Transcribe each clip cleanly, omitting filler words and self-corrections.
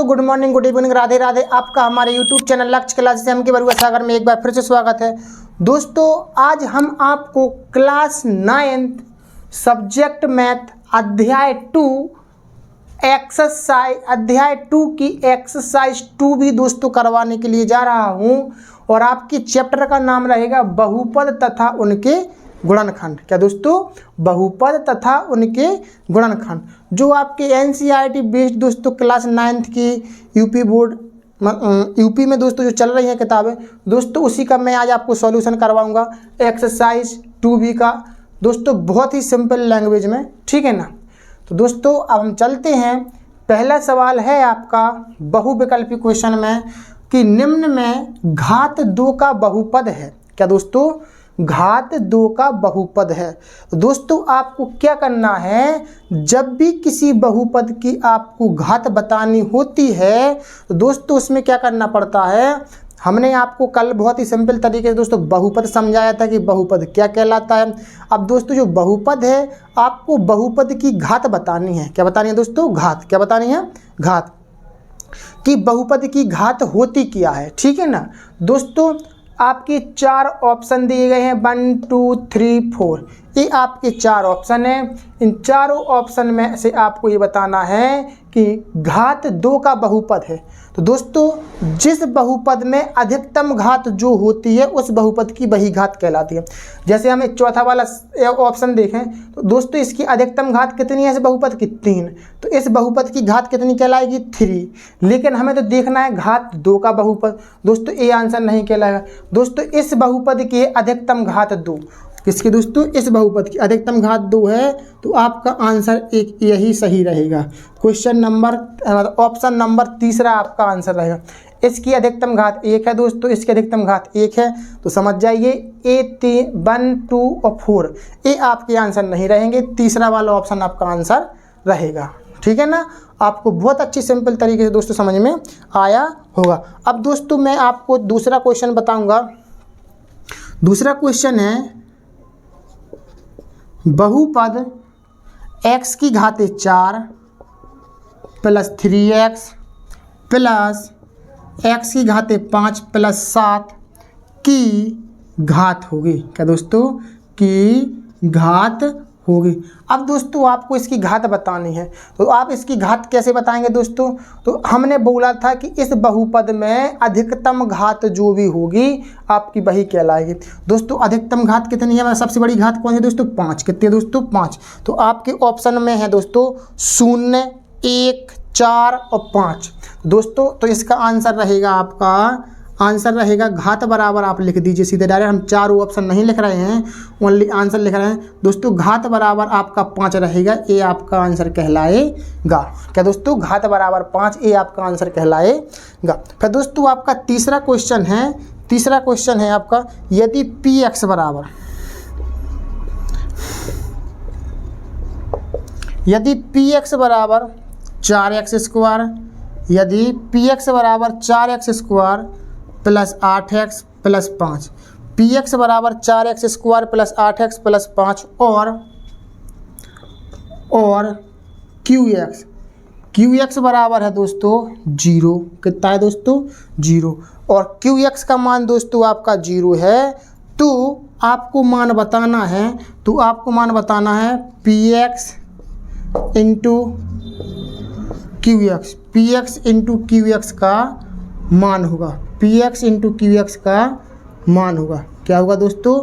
दोस्तों good morning, good evening, Radhe Radhe. आपका हमारे यूट्यूब चैनल लक्ष्य क्लास से हम के बरुआ सागर में एक बार फिर से स्वागत है। दोस्तों आज हम आपको क्लास 9th सब्जेक्ट मैथ अध्याय 2 की एक्सरसाइज 2 भी दोस्तों करवाने के लिए जा रहा हूं और आपकी चैप्टर का नाम रहेगा बहुपद तथा उनके गुणनखंड। क्या दोस्तों? बहुपद तथा उनके गुणनखंड, जो आपके एनसीईआरटी बेस्ड दोस्तों क्लास 9th की यूपी बोर्ड यूपी में दोस्तों जो चल रही हैं किताबें दोस्तों, उसी का मैं आज आपको सॉल्यूशन करवाऊंगा एक्सरसाइज 2B का दोस्तों, बहुत ही सिंपल लैंग्वेज में, ठीक है ना। तो दोस्तों अब हम चलते हैं। पहला सवाल है आपका बहुविकल्पी क्वेश्चन में कि निम्न में घात 2 का बहुपद है। क्या दोस्तों? घात 2 का बहुपद है। दोस्तों आपको क्या करना है, जब भी किसी बहुपद की आपको घात बतानी होती है तो दोस्तों उसमें क्या करना पड़ता है। हमने आपको कल बहुत ही सिंपल तरीके से दोस्तों बहुपद समझाया था कि बहुपद क्या कहलाता है। अब दोस्तों जो बहुपद है आपको बहुपद की घात बतानी है। क्या बतानी है दोस्तों? घात। क्या बतानी है? घात। कि बहुपद की घात होती क्या है, ठीक है ना। दोस्तों आपके 4 ऑप्शन दिए गए हैं 1 2 3 4, ये आपके 4 ऑप्शन हैं। इन चारों ऑप्शन में से आपको ये बताना है कि घात 2 का बहुपद है। तो दोस्तों जिस बहुपद में अधिकतम घात जो होती है उस बहुपद की वही घात कहलाती है। जैसे हम एक चौथा वाला ऑप्शन देखें तो दोस्तों इसकी अधिकतम घात कितनी है इस बहुपद की? 3। तो इस बहुपद की घात कितनी कहलाएगी? 3। लेकिन हमें तो देखना है घात 2 का बहुपद। दोस्तों ये आंसर नहीं कहलाएगा। दोस्तों इस बहुपद की अधिकतम घात 2, किसकी दोस्तों? इस बहुपद की अधिकतम घात 2 है, तो आपका आंसर एक यही सही रहेगा। क्वेश्चन नंबर ऑप्शन नंबर 3 आपका आंसर रहेगा। इसकी अधिकतम घात 1 है दोस्तों, इसकी अधिकतम घात 1 है, तो समझ जाइए ए 1 2 और 4 ये आपके आंसर नहीं रहेंगे, तीसरा वाला ऑप्शन आपका आंसर रहेगा, ठीक है ना। आपको बहुत अच्छी सिंपल तरीके से दोस्तों समझ में आया होगा। अब दोस्तों मैं आपको दूसरा क्वेश्चन बताऊंगा। दूसरा क्वेश्चन है बहुपद x की घात 4 प्लस 3x प्लस x की घात 5 प्लस 7 की घात होगी। क्या दोस्तों? की घात होगी। अब दोस्तों आपको इसकी घात बतानी है, तो आप इसकी घात कैसे बताएंगे दोस्तों? तो हमने बोला था कि इस बहुपद में अधिकतम घात जो भी होगी आपकी वही कहलाएगी। दोस्तों अधिकतम घात कितनी है? सबसे बड़ी घात कौन है दोस्तों? 5। कितनी है दोस्तों? 5। तो आपके ऑप्शन में है दोस्तों 0 1 4 और 5 दोस्तों। तो इसका आंसर रहेगा, आपका आंसर रहेगा घात बराबर, आप लिख दीजिए सीधे डायरेक्ट, हम 4 ऑप्शन नहीं लिख रहे हैं, ओनली आंसर लिख रहे हैं दोस्तों। घात बराबर आपका 5 रहेगा, ये आपका आंसर कहलाएगा। क्या दोस्तों? घात बराबर 5 ये आपका आंसर कहलाएगा। फिर दोस्तों आपका तीसरा क्वेश्चन है आपका, यदि px बराबर 4x², यदि px बराबर 4x² plus 8x plus 5, px बराबर 4x² प्लस 8x प्लस 5 और qx बराबर है दोस्तों 0। कितना है दोस्तों? 0। और qx का मान दोस्तों आपका 0 है, तो आपको मान बताना है px इंटू qx का मान होगा। px इंटू qx का मान होगा। क्या होगा दोस्तों?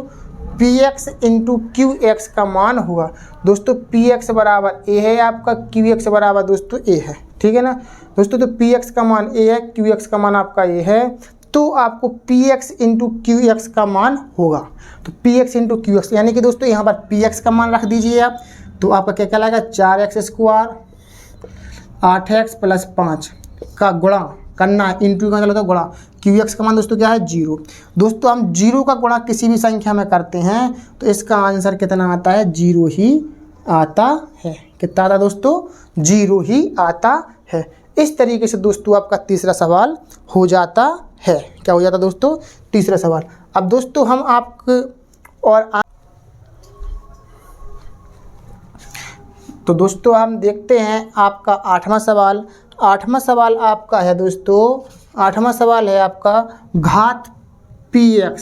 px इंटू qx का मान होगा दोस्तों। px बराबर a है आपका, qx बराबर दोस्तों a है, ठीक है ना दोस्तों। तो px का मान a है, qx का मान आपका a है, तो आपको px इंटू qx का मान होगा। तो px इंटू qx यानी कि दोस्तों यहाँ पर px का मान रख दीजिए आप, तो आपका क्या कहलाएगा? 4x² 8x प्लस 5 का गुणा करना, इंटू का मतलब गुणा, qx का मान दोस्तों क्या है? 0। दोस्तों हम 0 का गुणा किसी भी संख्या में करते हैं तो इसका आंसर कितना आता है? 0 ही आता है। कितना आता है दोस्तों? 0 ही आता है। इस तरीके से दोस्तों आपका तीसरा सवाल हो जाता है। क्या हो जाता है दोस्तों? तीसरा सवाल। अब दोस्तों हम तो दोस्तों हम देखते हैं आपका 8वां सवाल। 8वां सवाल आपका है दोस्तों, 8वां सवाल है आपका घात px,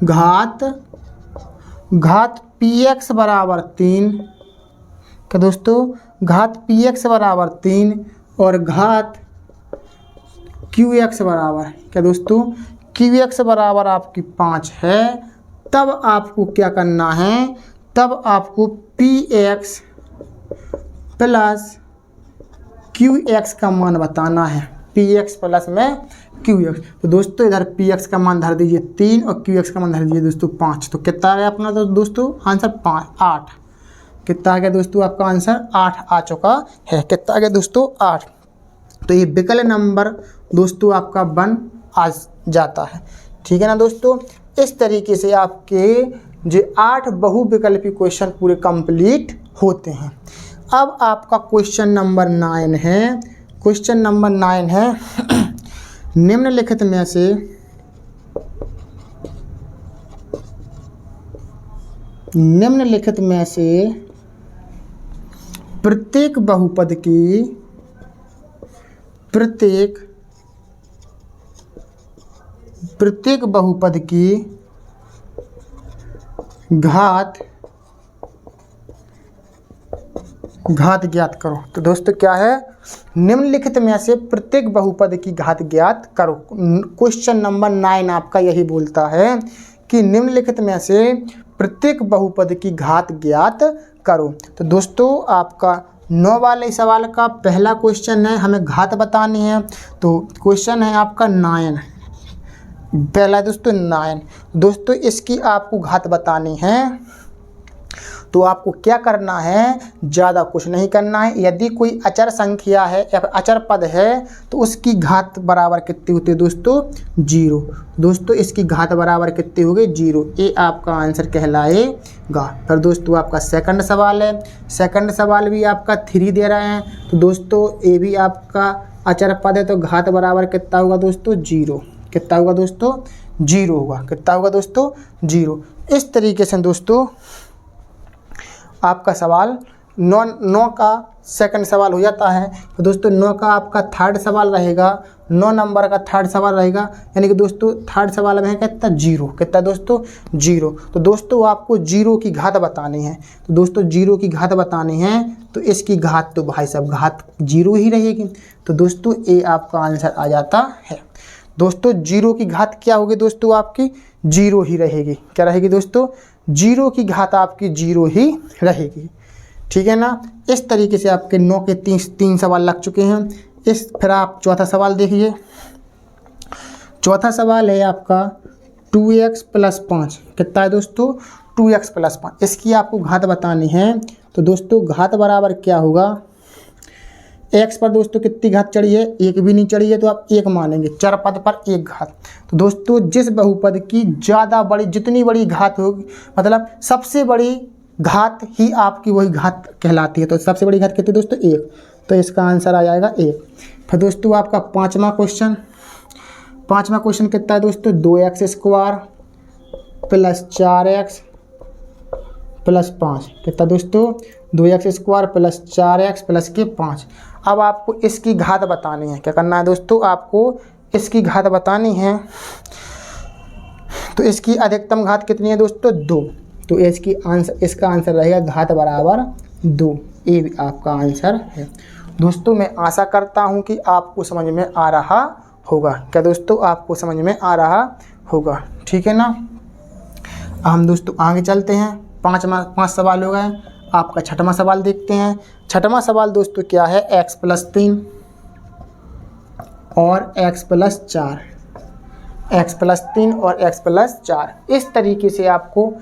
घात px बराबर 3। क्या दोस्तों, घात px बराबर 3 और घात qx बराबर, क्या दोस्तों, qx बराबर आपकी 5 है। तब आपको क्या करना है, तब आपको px प्लस qx का मान बताना है, px प्लस में qx। तो दोस्तों इधर px का मान धर दीजिए 3 और qx का मान धर दीजिए दोस्तों 5। तो कितना आ गया अपना तो दोस्तों आंसर 8। कितना आ गया दोस्तों आपका आंसर 8 आ चुका है। कितना आ गया दोस्तों 8। तो ये विकल्प नंबर दोस्तों आपका 1 आ जाता है। ठीक है ना दोस्तों। इस तरीके से आपके जो 8 बहुविकल्पी क्वेश्चन पूरे कंप्लीट होते हैं। अब आपका क्वेश्चन नंबर 9 है। क्वेश्चन नंबर 9 है निम्नलिखित में से प्रत्येक बहुपद की घात ज्ञात करो। तो दोस्तों क्या है, निम्नलिखित में से प्रत्येक बहुपद की घात ज्ञात करो। क्वेश्चन नंबर 9 आपका यही बोलता है कि निम्नलिखित में से प्रत्येक बहुपद की घात ज्ञात करो। तो दोस्तों आपका 9 वाले सवाल का पहला क्वेश्चन है, हमें घात बतानी है। तो क्वेश्चन है आपका 9, पहला दोस्तों 9। दोस्तों इसकी आपको घात बतानी है। तो आपको क्या करना है, ज़्यादा कुछ नहीं करना है। यदि कोई अचर संख्या है या अचर पद है तो उसकी घात बराबर कितनी होती है दोस्तों 0। दोस्तों इसकी घात बराबर कितनी होगी 0। ये आपका आंसर कहलाएगा। फिर दोस्तों आपका सेकंड सवाल है। सेकंड सवाल भी आपका 3 दे रहे हैं। तो दोस्तों ये भी आपका अचर पद है, तो घात बराबर कितना होगा दोस्तों 0। कितना होगा दोस्तों 0 होगा। कितना होगा दोस्तों 0। इस तरीके से दोस्तों आपका सवाल 9 का सेकंड सवाल हो जाता है। तो दोस्तों 9 का आपका थर्ड सवाल रहेगा, 9 नंबर का थर्ड सवाल रहेगा। यानी कि दोस्तों थर्ड सवाल में है कितना 0। कितना दोस्तों 0। तो दोस्तों आपको 0 की घात बतानी है। तो दोस्तों 0 की घात बतानी है तो इसकी घात तो भाई साहब घात 0 ही रहेगी। तो दोस्तों ये आपका आंसर आ जाता है। दोस्तों 0 की घात क्या होगी दोस्तों आपकी 0 ही रहेगी। क्या रहेगी दोस्तों 0 की घात आपकी 0 ही रहेगी। ठीक है ना। इस तरीके से आपके 9 के 3 सवाल लग चुके हैं। फिर आप चौथा सवाल देखिए। चौथा सवाल है आपका 2x + 5। कितना है दोस्तों 2x + 5। इसकी आपको घात बतानी है। तो दोस्तों घात बराबर क्या होगा, x पर दोस्तों कितनी घात चढ़ी है, 1 भी नहीं चढ़ी है तो आप 1 मानेंगे। चर पद पर 1 घात। तो दोस्तों जिस बहुपद की ज़्यादा बड़ी, जितनी बड़ी घात होगी, मतलब सबसे बड़ी घात ही आपकी वही घात कहलाती है। तो सबसे बड़ी घात कितनी दोस्तों 1। तो इसका आंसर आ जाएगा 1। फिर दोस्तों आपका पाँचवा क्वेश्चन कितना है दोस्तों 2x² + 4x + 5। कितना दोस्तों 2x² + 4x + 5। अब आपको इसकी घात बतानी है। क्या करना है दोस्तों, आपको इसकी घात बतानी है। तो इसकी अधिकतम घात कितनी है दोस्तों 2। तो इसका आंसर रहेगा घात बराबर 2। ये भी आपका आंसर है। दोस्तों मैं आशा करता हूँ कि आपको समझ में आ रहा होगा। क्या दोस्तों आपको समझ में आ रहा होगा। ठीक है ना। हम दोस्तों आगे चलते हैं। 5 सवाल हो गए। आपका छठवां सवाल देखते हैं। छठवां सवाल दोस्तों क्या है, x + 3 और x + 4। x + 3 और x + 4। इस तरीके से आपको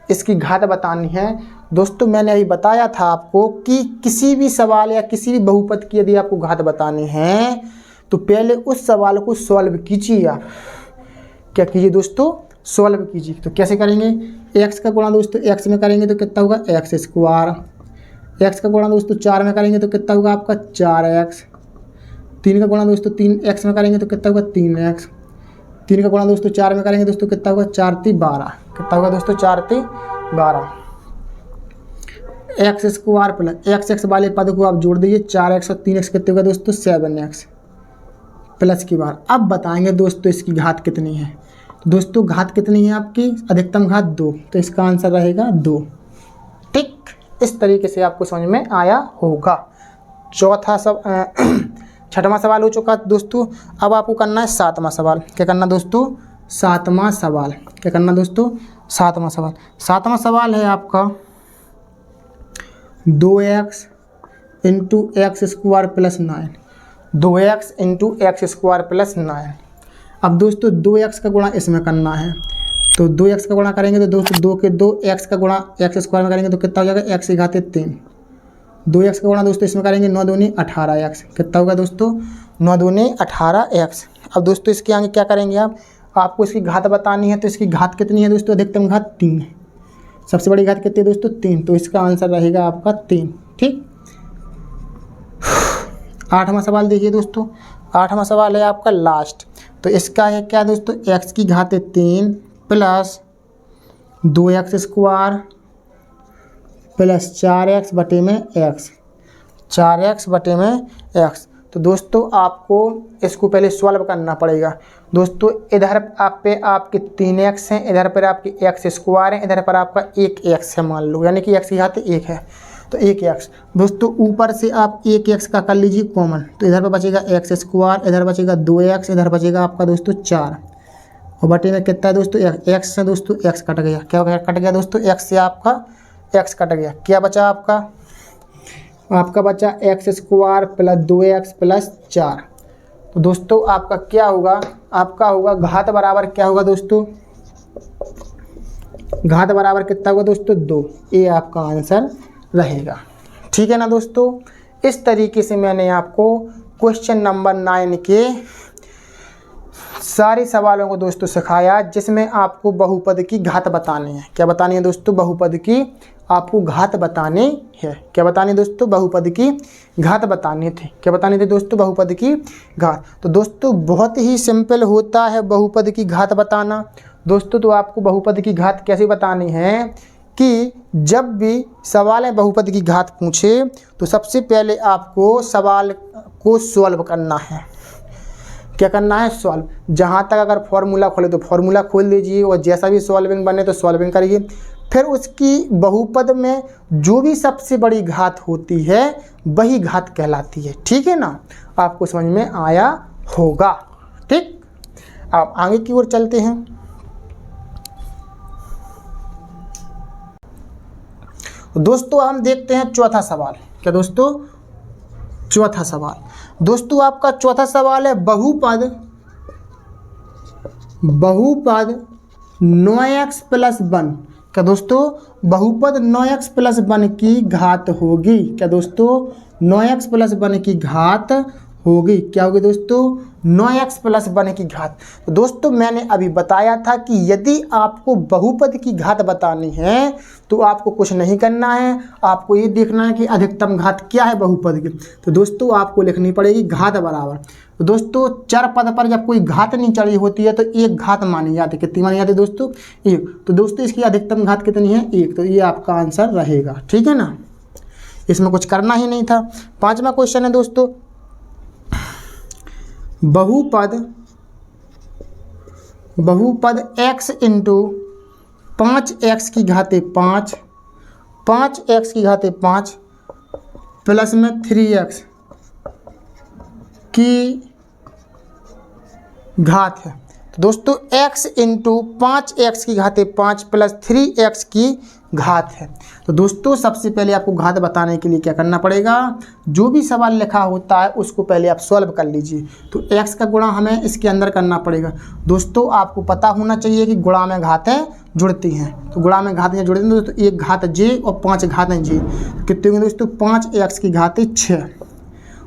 इसकी घात बतानी है। दोस्तों मैंने अभी बताया था आपको कि किसी भी सवाल या किसी भी बहुपद की यदि आपको घात बतानी है तो पहले उस सवाल को सॉल्व कीजिए। आप क्या कीजिए दोस्तों, सॉल्व कीजिए। तो कैसे करेंगे, x का गुणा दोस्तों x में करेंगे तो कितना होगा x²। x का गुणा दोस्तों 4 में करेंगे तो कितना होगा आपका 4x। 3 का गुणा दोस्तों 3x में करेंगे तो कितना होगा 3x। 3 का गुणा दोस्तों 4 में करेंगे दोस्तों कितना होगा 4 × 3 = 12। कितना होगा दोस्तों 4 × 3 = 12। एक्स स्क्वायर प्लस एक्स वाले पद को आप जोड़ दीजिए, 4x और 3x कितने होगा दोस्तों 7x प्लस की बार। अब बताएंगे दोस्तों इसकी घात कितनी है। दोस्तों घात कितनी है आपकी, अधिकतम घात 2, तो इसका आंसर रहेगा 2। ठीक, इस तरीके से आपको समझ में आया होगा। छठवां सवाल हो चुका दोस्तों। अब आपको करना है 7वां सवाल। क्या करना दोस्तों, 7वां सवाल। क्या करना दोस्तों, 7वां सवाल। 7वां सवाल है आपका 2x into x square plus 9। 2x into x square plus 9। अब दोस्तों 2x का गुणा इसमें करना है, तो 2x का गुणा करेंगे तो दोस्तों 2 के 2, x का गुणा एक्स स्क्वायर में करेंगे तो कितना हो जाएगा, x की घात 3। 2x का गुणा दोस्तों इसमें करेंगे 9 दूनी 18x, कितना होगा दोस्तों 9 दूनी 18x। अब दोस्तों इसके आगे क्या करेंगे आपको इसकी घात बतानी है, तो इसकी घात कितनी है दोस्तों, अधिकतम घात 3 है। सबसे बड़ी घात कितनी है दोस्तों 3, तो इसका आंसर रहेगा आपका 3। ठीक, 8वां सवाल देखिए दोस्तों। 8वां सवाल है आपका लास्ट। तो इसका है क्या दोस्तों, x की घात 3 plus 2x square plus 4x बटे में x, 4x बटे में x। तो दोस्तों आपको इसको पहले सॉल्व करना पड़ेगा। दोस्तों इधर आप पे आपके 3x हैं, इधर पर आपकी x स्क्वायर है, इधर पर आपका 1x है मान लो, यानी कि x की घात 1 है, तो 1x। दोस्तों ऊपर से आप 1x का कर लीजिए कॉमन, तो इधर पर बचेगा x स्क्वायर, इधर बचेगा 2x, इधर बचेगा आपका दोस्तों 4, और बटे में कितना है दोस्तों x से दोस्तों x कट गया। क्या कट गया दोस्तों, x से आपका x कट गया। क्या बचा आपका बचा x square plus 2x plus 4। तो दोस्तों आपका क्या होगा, आपका होगा घात बराबर क्या होगा दोस्तों, घात बराबर कितना होगा दोस्तों 2। ये आपका आंसर रहेगा। ठीक है ना दोस्तों, इस तरीके से मैंने आपको क्वेश्चन नंबर 9 के सारे सवालों को दोस्तों सिखाया, जिसमें आपको बहुपद की घात बतानी है। क्या बतानी है दोस्तों, बहुपद की आपको घात बतानी है। क्या बतानी दोस्तों, बहुपद की घात बतानी थी। क्या बतानी थी दोस्तों, बहुपद की घात। तो दोस्तों बहुत ही सिंपल होता है बहुपद की घात बताना। दोस्तों तो आपको बहुपद की घात कैसे बतानी है कि जब भी सवाल है बहुपद की घात पूछे, तो सबसे पहले आपको सवाल को सॉल्व करना है। क्या करना है, सॉल्व। जहाँ तक अगर फॉर्मूला खोले तो फॉर्मूला खोल लीजिए, और जैसा भी सॉल्विंग बने तो सॉल्विंग करिए। फिर उसकी बहुपद में जो भी सबसे बड़ी घात होती है वही घात कहलाती है। ठीक है ना, आपको समझ में आया होगा। ठीक, अब आगे की ओर चलते हैं। दोस्तों हम देखते हैं चौथा सवाल। क्या दोस्तों, चौथा सवाल। दोस्तों आपका चौथा सवाल है बहुपद 9x प्लस 1। क्या दोस्तों, बहुपद 9x प्लस 1 की घात होगी। क्या दोस्तों, 9x प्लस 1 की घात होगी। क्या होगी दोस्तों, 9x प्लस 1 की घात। तो दोस्तों मैंने अभी बताया था कि यदि आपको बहुपद की घात बतानी है तो आपको कुछ नहीं करना है, आपको ये देखना है कि अधिकतम घात क्या है बहुपद की। तो दोस्तों आपको लिखनी पड़ेगी घात बराबर। तो दोस्तों चर पद पर जब कोई घात नहीं चढ़ी होती है तो एक घात मानी जाती है। कितनी मानी जाती है दोस्तों, 1। तो दोस्तों इसकी अधिकतम घात कितनी है, 1। तो ये आपका आंसर रहेगा। ठीक है ना, इसमें कुछ करना ही नहीं था। 5वां क्वेश्चन है दोस्तों, बहुपद x इंटू 5x की घाते 5, 5x की घाते 5 प्लस में 3x की घात है। तो दोस्तों x इंटू 5x की घाते 5 प्लस 3x की घात है। तो दोस्तों सबसे पहले आपको घात बताने के लिए क्या करना पड़ेगा, जो भी सवाल लिखा होता है उसको पहले आप सॉल्व कर लीजिए। तो x का गुणा हमें इसके अंदर करना पड़ेगा। दोस्तों आपको पता होना चाहिए कि गुणा में घातें जुड़ती हैं। तो गुणा में घातें जुड़ती हैं दोस्तों, 1 घात j और 5 घातें j। कितने होंगे दोस्तों, 5x की घातें 6।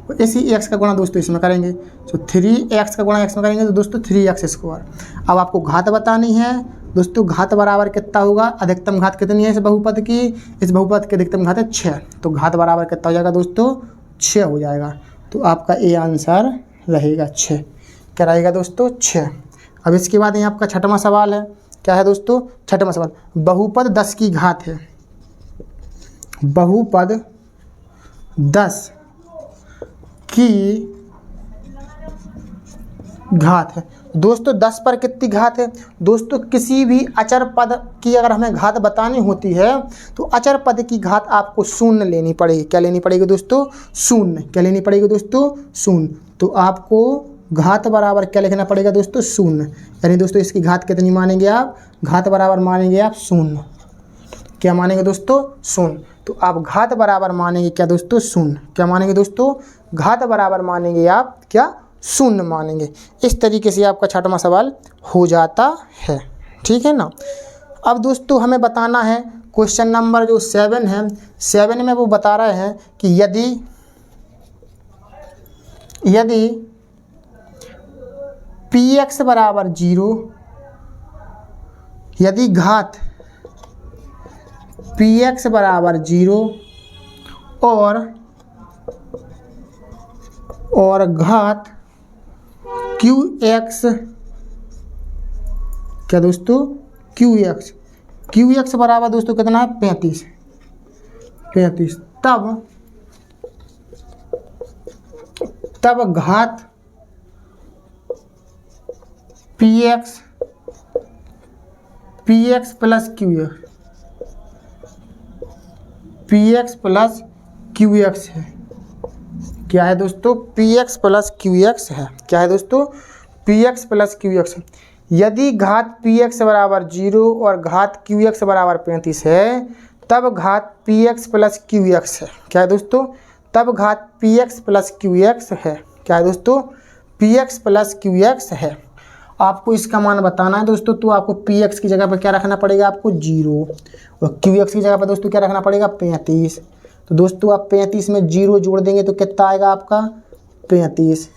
और इसी x का गुणा दोस्तों इसमें करेंगे, तो 3x का गुणा x में करेंगे तो दोस्तों 3x स्क्वायर। अब आपको घात बतानी है। दोस्तों घात बराबर कितना होगा, अधिकतम घात कितनी है इस बहुपद की, इस बहुपद की अधिकतम घात है 6। तो घात बराबर कितना हो जाएगा दोस्तों, 6 हो जाएगा। तो आपका ए आंसर रहेगा 6। क्या रहेगा दोस्तों, 6। अब इसके बाद यहाँ आपका 6वां सवाल है। क्या है दोस्तों, 6वां सवाल, बहुपद 10 की घात है। बहुपद 10 की घात है। दोस्तों 10 पर कितनी घात है? दोस्तों किसी भी अचर पद की अगर हमें घात बतानी होती है तो अचर पद की घात आपको शून्य लेनी पड़ेगी। क्या लेनी पड़ेगी दोस्तों? शून्य। क्या लेनी पड़ेगी दोस्तों? शून्य। तो आपको घात बराबर क्या लिखना पड़ेगा दोस्तों? शून्य। यानी दोस्तों इसकी घात कितनी मानेंगे आप? घात बराबर मानेंगे आप शून्य। क्या मानेंगे दोस्तों? शून्य। तो आप घात बराबर मानेंगे क्या दोस्तों? शून्य। क्या मानेंगे दोस्तों? घात बराबर मानेंगे आप क्या? शून्य मानेंगे। इस तरीके से आपका छठवां सवाल हो जाता है। ठीक है ना। अब दोस्तों हमें बताना है क्वेश्चन नंबर जो 7 है, 7 में वो बता रहे हैं कि यदि px बराबर 0, यदि घात px बराबर 0 और घात qx, क्या दोस्तों? qx बराबर दोस्तों कितना है? 35। तब घात px प्लस qx है। क्या है दोस्तों? px प्लस qx है। क्या है दोस्तों? px प्लस qx है। यदि घात px बराबर 0 और घात qx बराबर 35 है तब घात px प्लस qx है। क्या है दोस्तों? तब घात px प्लस qx है। क्या है दोस्तों? px प्लस qx है। आपको इसका मान बताना है दोस्तों, तो आपको px की जगह पर क्या रखना पड़ेगा? आपको 0 और qx की जगह पर दोस्तों क्या रखना पड़ेगा? 35। तो दोस्तों आप 35 में 0 जोड़ देंगे तो कितना आएगा आपका? 35।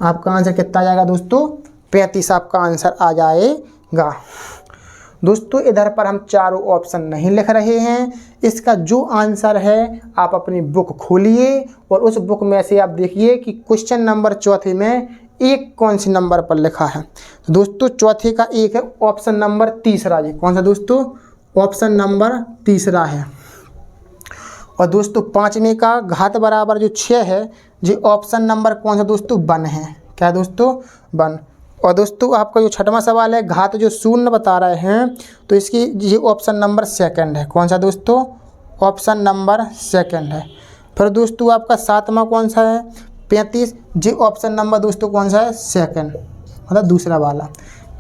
आपका आंसर कितना आ जाएगा दोस्तों? 35 आपका आंसर आ जाएगा। दोस्तों इधर पर हम चारों ऑप्शन नहीं लिख रहे हैं। इसका जो आंसर है आप अपनी बुक खोलिए और उस बुक में से आप देखिए कि क्वेश्चन नंबर 4 में एक कौन सी नंबर पर लिखा है। तो दोस्तों चौथे का एक है ऑप्शन नंबर 3 जी। कौन सा दोस्तों? ऑप्शन नंबर 3 है। और दोस्तों 5वें का घात बराबर जो 6 है जी, ऑप्शन नंबर कौन सा दोस्तों? 1 है। क्या है दोस्तों? 1। और दोस्तों आपका जो छठवां सवाल है घात जो 0 बता रहे हैं तो इसकी ये ऑप्शन नंबर 2 है। कौन सा दोस्तों? ऑप्शन नंबर 2 है। फिर दोस्तों आपका 7वां कौन सा है? 35 जी, ऑप्शन नंबर दोस्तों कौन सा है? 2, मतलब दूसरा वाला।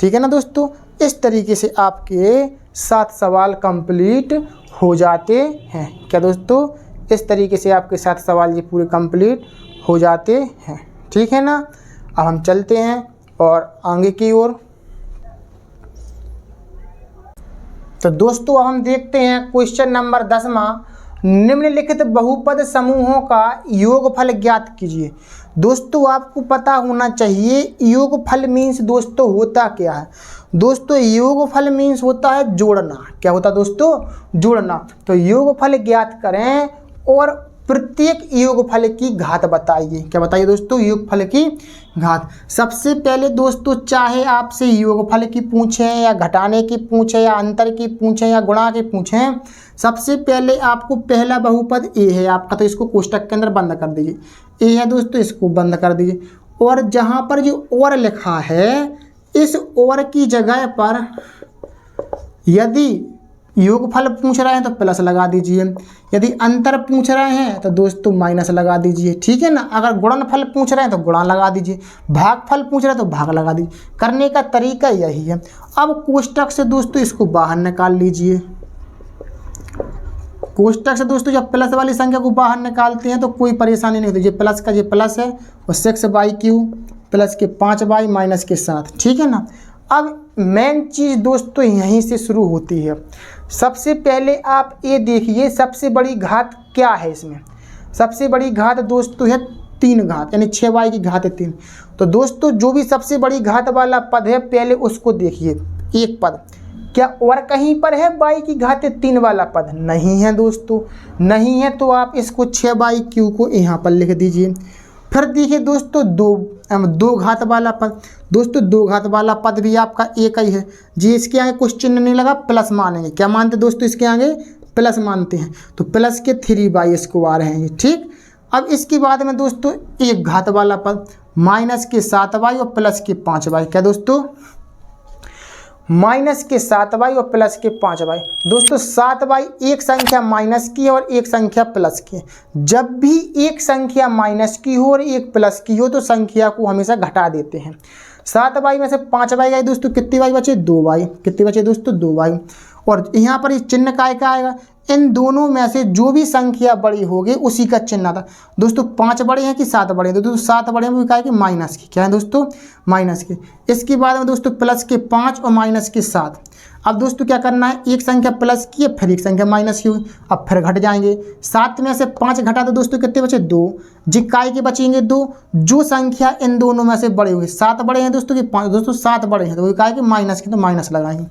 ठीक है ना दोस्तों। इस तरीके से आपके 7 सवाल कंप्लीट हो जाते हैं। क्या दोस्तों? इस तरीके से आपके 7 सवाल ये पूरे कंप्लीट हो जाते हैं। ठीक है ना। अब हम चलते हैं और आगे की ओर। तो दोस्तों अब हम देखते हैं क्वेश्चन नंबर 10वां। निम्नलिखित बहुपद समूहों का योगफल ज्ञात कीजिए। दोस्तों आपको पता होना चाहिए योगफल मीन्स दोस्तों होता क्या है। दोस्तों योगफल मीन्स होता है जोड़ना। क्या होता है दोस्तों? जोड़ना। तो योगफल ज्ञात करें और प्रत्येक योगफल की घात बताइए। क्या बताइए दोस्तों? योगफल की घात। सबसे पहले दोस्तों चाहे आपसे योगफल की पूछें या घटाने की पूछें या अंतर की पूछें या गुणा की पूछें, सबसे पहले आपको पहला बहुपद ए है आपका, तो इसको कोष्टक के अंदर बंद कर दीजिए। ए है दोस्तों, इसको बंद कर दीजिए। और जहाँ पर जो और लिखा है इस और की जगह पर यदि योगफल पूछ रहे हैं तो प्लस लगा दीजिए, यदि अंतर पूछ रहे हैं तो दोस्तों माइनस लगा दीजिए। ठीक है ना। अगर गुणनफल पूछ रहे हैं तो गुणा लगा दीजिए, भागफल पूछ रहे हैं तो भाग लगा दीजिए। करने का तरीका यही है। अब कोष्टक से दोस्तों इसको बाहर निकाल लीजिए। कोष्टक से दोस्तों जब प्लस वाली संख्या को बाहर निकालते हैं तो कोई परेशानी नहीं होती। ये प्लस का ये प्लस है और 6/q प्लस के 5y माइनस के 7। ठीक है ना। अब मेन चीज़ दोस्तों यहीं से शुरू होती है। सबसे पहले आप ये देखिए सबसे बड़ी घात क्या है इसमें। सबसे बड़ी घात दोस्तों है 3 घात, यानी 6y की घात है 3। तो दोस्तों जो भी सबसे बड़ी घात वाला पद है पहले उसको देखिए। एक पद क्या और कहीं पर है y की घात 3 वाला पद? नहीं है दोस्तों, नहीं है। तो आप इसको 6/q को यहाँ पर लिख दीजिए। फिर देखिए दोस्तों दो घात वाला पद। दोस्तों 2 घात वाला पद भी आपका एक ही है जी। इसके आगे कुछ चिन्ह नहीं लगा, प्लस मानेंगे। क्या मानते दोस्तों? इसके आगे प्लस मानते हैं, तो प्लस के 3/² हैं ये, ठीक। अब इसके बाद में दोस्तों एक घात वाला पद माइनस के 7y और प्लस के 5y, क्या दोस्तों, माइनस के 7y और प्लस के 5y। दोस्तों 7y एक संख्या माइनस की है और एक संख्या प्लस की है। जब भी एक संख्या माइनस की हो और एक प्लस की हो तो संख्या को हमेशा घटा देते हैं। 7y में से 5y गए दोस्तों, कितनी y बचे, 2y, कितनी बचे दोस्तों, 2y। और यहाँ पर इस चिन्ह का आएगा, इन दोनों में से जो भी संख्या बड़ी होगी उसी का चिन्ह आता। दोस्तों 5 बड़े हैं कि 7 बड़े हैं, दोस्तों 7 बड़े हैं, क्या है कि माइनस की, क्या है दोस्तों, माइनस के। इसके बाद में दोस्तों प्लस के 5 और माइनस के 7। अब दोस्तों क्या करना है, एक संख्या प्लस की है फिर एक संख्या माइनस की हुई, अब फिर घट जाएंगे। 7 में से 5 घटा तो दोस्तों कितने बचे, 2, जिकाई के बचेंगे 2। जो संख्या इन दोनों में से बड़ी होगी, 7 बड़े हैं दोस्तों कि 5, दोस्तों 7 बड़े हैं, तो वो क्या है कि माइनस की, तो माइनस लगाएंगे।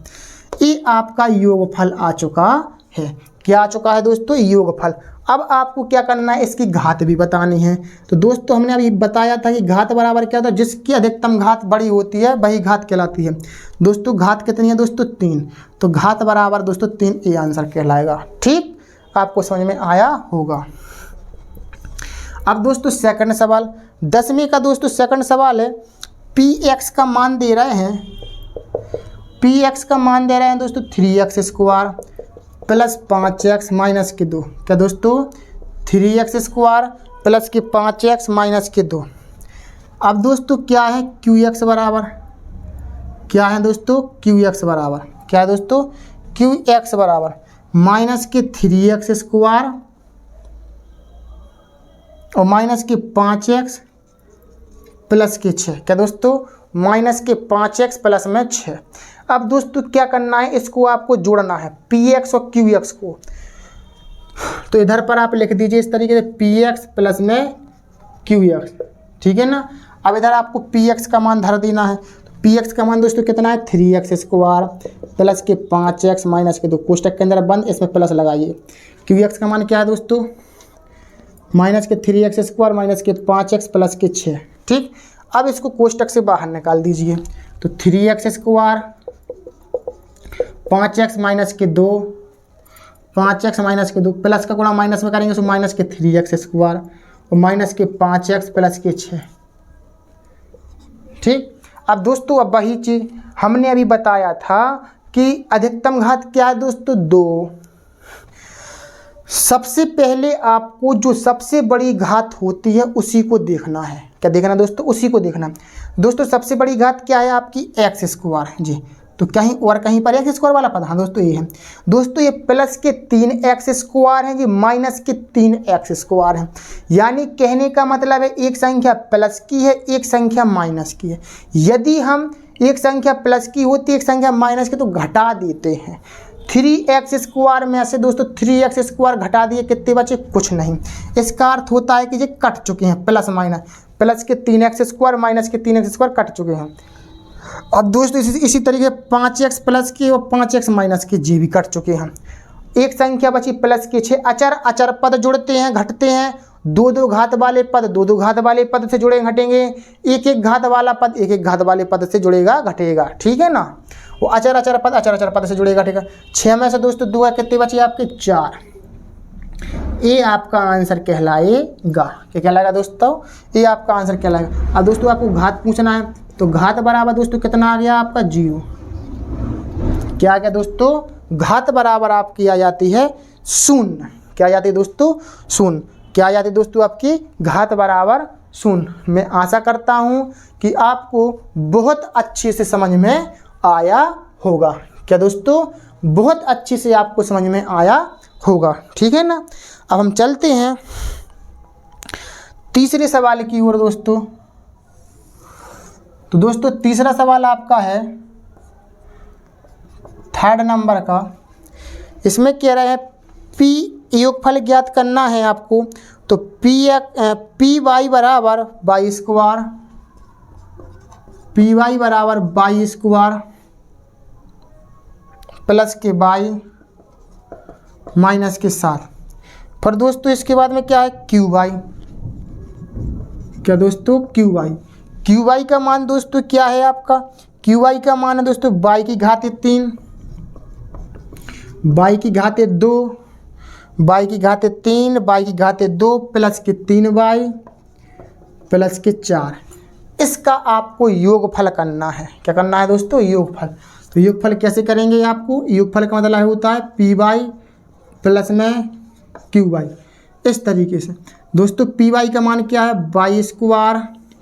ये आपका योगफल आ चुका है। क्या आ चुका है दोस्तों, योगफल। अब आपको क्या करना है, इसकी घात भी बतानी है। तो दोस्तों हमने अभी बताया था कि घात बराबर क्या होता है, जिसकी अधिकतम घात बड़ी होती है वही घात कहलाती है। दोस्तों घात कितनी है दोस्तों, 3, तो घात बराबर दोस्तों 3, ये आंसर कहलाएगा, ठीक। आपको समझ में आया होगा। अब दोस्तों सेकंड सवाल, 10वीं का दोस्तों सेकंड सवाल है। px का मान दे रहे हैं, px का मान दे रहे हैं दोस्तों 3x² प्लस 5x माइनस के 2, क्या दोस्तों, 3x² प्लस के 5x माइनस के 2। अब दोस्तों क्या है, qx बराबर, क्या है दोस्तों, qx बराबर, क्या है दोस्तों, qx बराबर माइनस के 3x² और माइनस के 5x प्लस के 6, क्या दोस्तों, माइनस के 5x प्लस में 6। अब दोस्तों क्या करना है, इसको आपको जोड़ना है px और qx को। तो इधर पर आप लिख दीजिए इस तरीके से px प्लस में qx, ठीक है ना। अब इधर आपको px का मान धर देना है। तो px का मान दोस्तों कितना है, 3x² प्लस के 5x माइनस के 2, कोष्टक के अंदर बंद, इसमें प्लस लगाइए। qx का मान क्या है दोस्तों, माइनस के 3x² माइनस के 5x प्लस के 6, ठीक। अब इसको कोष्टक से बाहर निकाल दीजिए। तो 3x² 5x माइनस के 2, 5x माइनस के 2, प्लस का गुणा माइनस में करेंगे तो माइनस के 3x² और माइनस के 5x प्लस के 6, ठीक। अब दोस्तों अब वही चीज़ हमने अभी बताया था कि अधिकतम घात क्या है दोस्तों, 2। सबसे पहले आपको जो सबसे बड़ी घात होती है उसी को देखना है। क्या देखना दोस्तों, उसी को देखना। दोस्तों सबसे बड़ी घात क्या है आपकी, x² जी। तो कहीं और कहीं पर x² वाला पद, हाँ दोस्तों ये है। दोस्तों ये प्लस के 3x² है जी, माइनस के 3x² है। यानी कहने का मतलब है एक संख्या प्लस की है, एक संख्या माइनस की है। यदि हम एक संख्या प्लस की होती है, एक संख्या माइनस की, तो घटा देते हैं। 3x² में से दोस्तों 3x² घटा दिए, कितने बचे, कुछ नहीं। इसका अर्थ होता है कि ये कट चुके हैं, प्लस माइनस, प्लस के 3x² माइनस के 3x² कट चुके हैं। अब दोस्तों इसी तरीके 5x प्लस के और 5x माइनस के जी भी कट चुके हैं। एक संख्या बची प्लस के 6। अचर अचर पद जुड़ते हैं, घटते हैं। 2 घात वाले पद 2 घात वाले पद से जुड़े घटेंगे। एक घात वाला पद एक घात वाले पद से जुड़ेगा घटेगा, ठीक है ना। वो अचर अचर पद से जुड़ेगा घटेगा। 6 में से दोस्तों 2 कितने बचे आपके, 4। ये आपका आंसर कहलाएगा। क्या कहलाएगा दोस्तों, ये आपका आंसर कहलाएगा। अब दोस्तों आपको घात पूछना है, तो घात बराबर दोस्तों कितना आ गया आपका, 0। क्या आ गया दोस्तों, घात बराबर आपकी आ जाती है 0। क्या आ जाती है दोस्तों, 0। क्या आ जाती है दोस्तों आपकी, घात बराबर 0। मैं आशा करता हूँ कि आपको बहुत अच्छे से समझ में आया होगा। क्या दोस्तों, बहुत अच्छे से आपको समझ में आया होगा, ठीक है ना। अब हम चलते हैं तीसरे सवाल की ओर दोस्तों। तो दोस्तों तीसरा सवाल आपका है 3rd नंबर का। इसमें कह रहे हैं पी योगफल ज्ञात करना है आपको। तो पी वाई बराबर y² पी वाई बराबर y² प्लस के y माइनस के 7। फिर दोस्तों इसके बाद में क्या है, क्यू वाई। क्या दोस्तों, क्यू वाई। क्यू वाई का मान दोस्तों क्या है आपका, क्यू वाई का मान है दोस्तों y की घात 3 2 y की घाते 3 y की घाते 2 प्लस के 3y प्लस के 4। इसका आपको योगफल करना है। क्या करना है दोस्तों? योगफल। तो योगफल कैसे करेंगे? आपको योगफल का मतलब होता है पी वाई प्लस में क्यू वाई। इस तरीके से दोस्तों पी वाई का मान क्या है? वाई स्क्वायर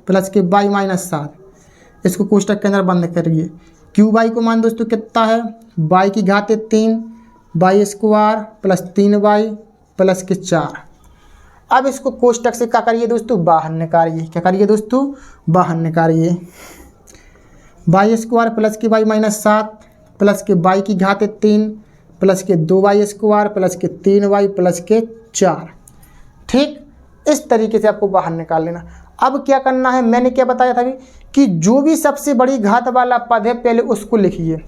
प्लस के वाई माइनस 7। इसको कोष्टक के अंदर बंद करिए। क्यू वाई को मान दोस्तों कितना है? वाई की घाते 3 y square plus 3y plus के 4। अब इसको कोष्टक से क्या करिए दोस्तों? बाहर निकालिए। क्या करिए दोस्तों? बाहर निकालिए। वाई स्क्वायर प्लस के वाई माइनस 7 प्लस के वाई की घाते 3 प्लस के 2y स्क्वायर प्लस के 3y प्लस के 4। ठीक, इस तरीके से आपको बाहर निकाल लेना। अब क्या करना है? मैंने क्या बताया था कि जो भी सबसे बड़ी घात वाला पद है पहले उसको लिखिए।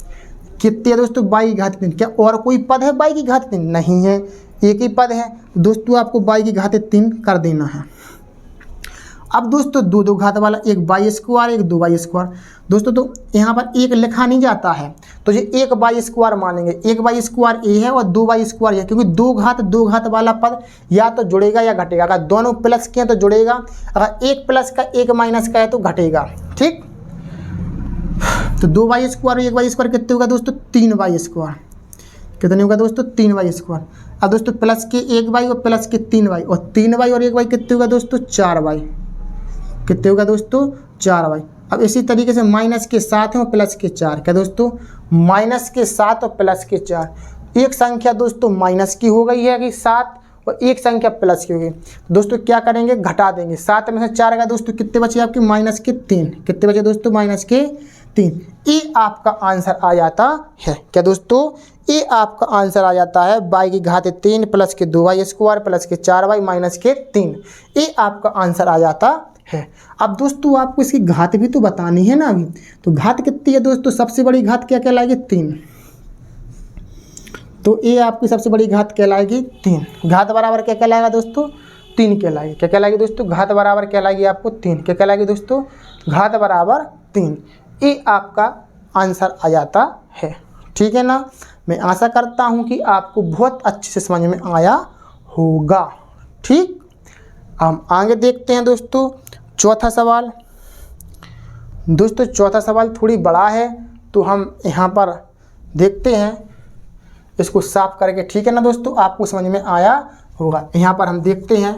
कितने है दोस्तों? y की घात 3। क्या और कोई पद है y की घात 3? नहीं है, एक ही पद है दोस्तों। आपको y की घात 3 कर देना है। अब दोस्तों दो दो घात वाला, एक वाई स्क्वायर एक 2y स्क्वायर। दोस्तों तो यहाँ पर एक लिखा नहीं जाता है, तो ये एक वाई स्क्वायर मानेंगे। एक वाई स्क्वायर ए है और 2y स्क्वायर है, क्योंकि दो घात वाला पद या तो जुड़ेगा या घटेगा। अगर दोनों प्लस के हैं तो जुड़ेगा, अगर एक प्लस का एक माइनस का है तो घटेगा। ठीक, तो 2y स्क्वायर और 1y स्क्वायर कितने होगा दोस्तों? 3y square. कितने होगा दोस्तों? 3y square. अब दोस्तों प्लस के 1y और प्लस के 3y, और 3y और 1y कितने होगा दोस्तों? 4y। कितने होगा दोस्तों? 4y। अब इसी तरीके से माइनस के 7 है और प्लस के 4। क्या दोस्तों? माइनस के 7 और प्लस के 4। एक संख्या दोस्तों माइनस की हो गई है कि 7, और एक संख्या प्लस की हो गई। दोस्तों क्या करेंगे? घटा देंगे। 7 में से 4 का दोस्तों कितने बचे आपके? माइनस के 3। कितने बचे दोस्तों? माइनस के 3। ये आपका आंसर आ जाता है। क्या दोस्तों? ये आपका आंसर आ जाता है y की घात 3 प्लस के 2y स्क्वायर प्लस के 4y माइनस के 3। ये आपका आंसर आ जाता है। अब दोस्तों आपको इसकी घात भी तो बतानी है ना अभी। तो घात कितनी है दोस्तों? सबसे बड़ी घात क्या कहलाएगी? 3। तो ये आपकी सबसे बड़ी घात कहलाएगी 3। घात बराबर क्या कहलाएगा दोस्तों? 3 कहलाएगी। क्या कहलाएगी दोस्तों? घात बराबर कहलाएगी आपको 3। क्या कहलाएगी दोस्तों? घात बराबर 3। ये आपका आंसर आ जाता है। ठीक है ना? मैं आशा करता हूँ कि आपको बहुत अच्छे से समझ में आया होगा। ठीक, हम आगे देखते हैं दोस्तों चौथा सवाल। दोस्तों चौथा सवाल थोड़ी बड़ा है, तो हम यहाँ पर देखते हैं इसको साफ करके। ठीक है ना दोस्तों? आपको समझ में आया होगा। यहाँ पर हम देखते हैं।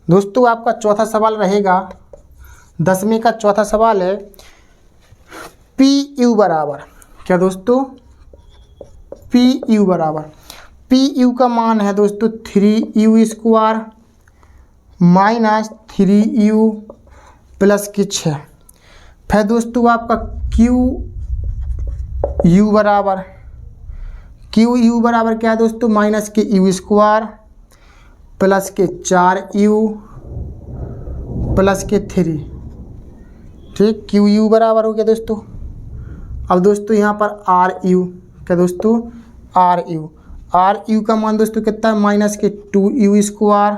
दोस्तों आपका चौथा सवाल रहेगा, 10वीं का चौथा सवाल है, पी यू बराबर। क्या दोस्तों? पी यू बराबर, पी यू का मान है दोस्तों 3u square minus 3u plus के 6। फिर दोस्तों आपका क्यू यू बराबर, क्यू यू बराबर क्या है दोस्तों? माइनस के यू स्क्वायर प्लस के 4u प्लस के 3। ठीक, क्यू यू बराबर हो गया दोस्तों। अब दोस्तों यहाँ पर आर यू, क्या दोस्तों? आर यू, आर यू का मान दोस्तों कितना है? माइनस के 2u स्क्वायर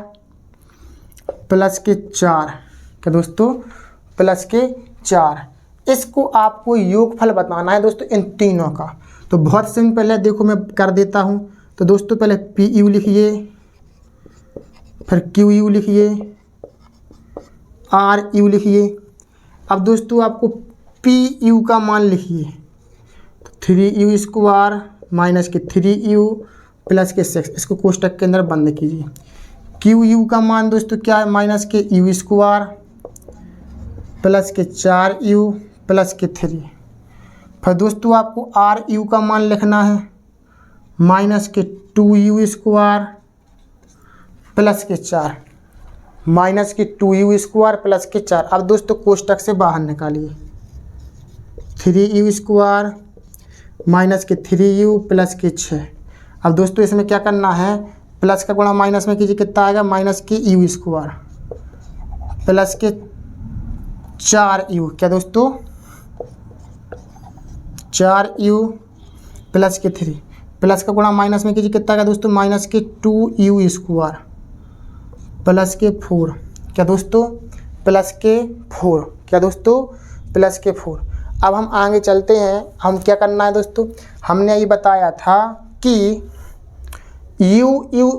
प्लस के 4। क्या दोस्तों? प्लस के 4। इसको आपको योगफल बताना है दोस्तों इन तीनों का। तो बहुत सिंपल है, देखो मैं कर देता हूँ। तो दोस्तों पहले पी यू लिखिए, फिर क्यू यू लिखिए, आर यू लिखिए। अब दोस्तों आपको पी यू का मान लिखिए, तो 3u स्क्वायर माइनस के 3u प्लस के 6। इसको कोष्टक के अंदर बंद कीजिए। क्यू यू का मान दोस्तों क्या है? माइनस के यू स्क्वायर प्लस के 4u प्लस के 3। फिर दोस्तों आपको आर यू का मान लिखना है माइनस के 2u स्क्वायर प्लस के 4, माइनस के 2u स्क्वायर प्लस के 4। अब दोस्तों कोष्टक से बाहर निकालिए, 3u स्क्वायर माइनस के 3u प्लस के 6। अब दोस्तों इसमें क्या करना है? प्लस का गुणा माइनस में कीजिए, कितना आएगा? माइनस के यू स्क्वायर प्लस के 4u। क्या दोस्तों? 4u प्लस के 3। प्लस का गुणा माइनस में कीजिए, कितना का दोस्तों माइनस के 2u² प्लस के 4, क्या दोस्तों प्लस के 4, क्या दोस्तों प्लस के 4। अब हम आगे चलते हैं, हम क्या करना है दोस्तों, हमने ये बताया था कि u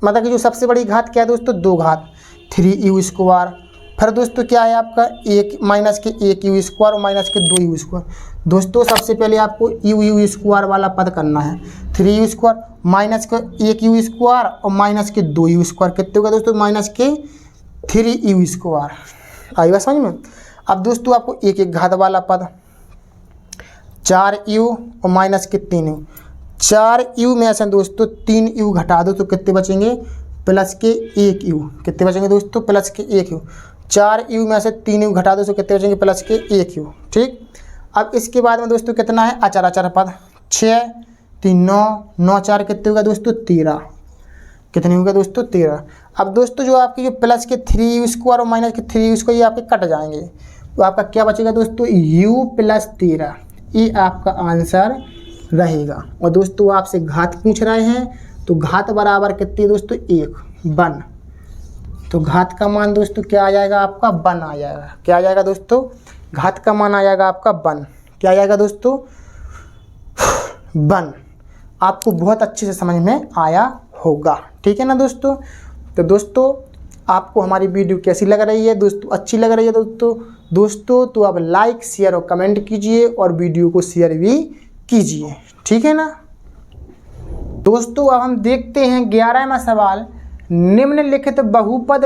मतलब कि जो सबसे बड़ी घात क्या है दोस्तों 2 घात 3u²। फिर दोस्तों क्या है आपका एक माइनस के 1u² और माइनस के 2u²। दोस्तों सबसे पहले आपको u² वाला पद करना है, 3u² माइनस के 1u² और माइनस के 2u², कितने होगा दोस्तों माइनस के 3u²। आई बात समझ में। अब दोस्तों आपको एक एक घात वाला पद 4u और माइनस के 3u, 4u में से दोस्तों 3u घटा दो तो कितने बचेंगे प्लस के 1u, कितने बचेंगे दोस्तों प्लस के 1u। 4u में से 3u घटा दो तो कितने बचेंगे प्लस के 1u। ठीक, अब इसके बाद में दोस्तों कितना है अचर अचर पद 6 3 9 9 4 कितने होगा दोस्तों 13, कितने होगा दोस्तों 13। अब दोस्तों जो आपकी जो प्लस के 3u² और माइनस के 3u² ये आपके कट जाएंगे, तो आपका क्या बचेगा दोस्तों u + 13, ये आपका आंसर रहेगा। और दोस्तों आपसे घात पूछ रहे हैं तो घात बराबर कितनी दोस्तों 1 1, तो घात का मान दोस्तों क्या आ जाएगा आपका 1 आ जाएगा। क्या आ जाएगा दोस्तों घात का मान आ जाएगा आपका 1, क्या आ जाएगा दोस्तों 1। आपको बहुत अच्छे से समझ में आया होगा, ठीक है ना दोस्तों। तो दोस्तों आपको हमारी वीडियो कैसी लग रही है दोस्तों, अच्छी लग रही है दोस्तों तो आप लाइक शेयर और कमेंट कीजिए और वीडियो को शेयर भी कीजिए, ठीक है ना दोस्तों। अब हम देखते हैं 11वां सवाल, निम्नलिखित बहुपद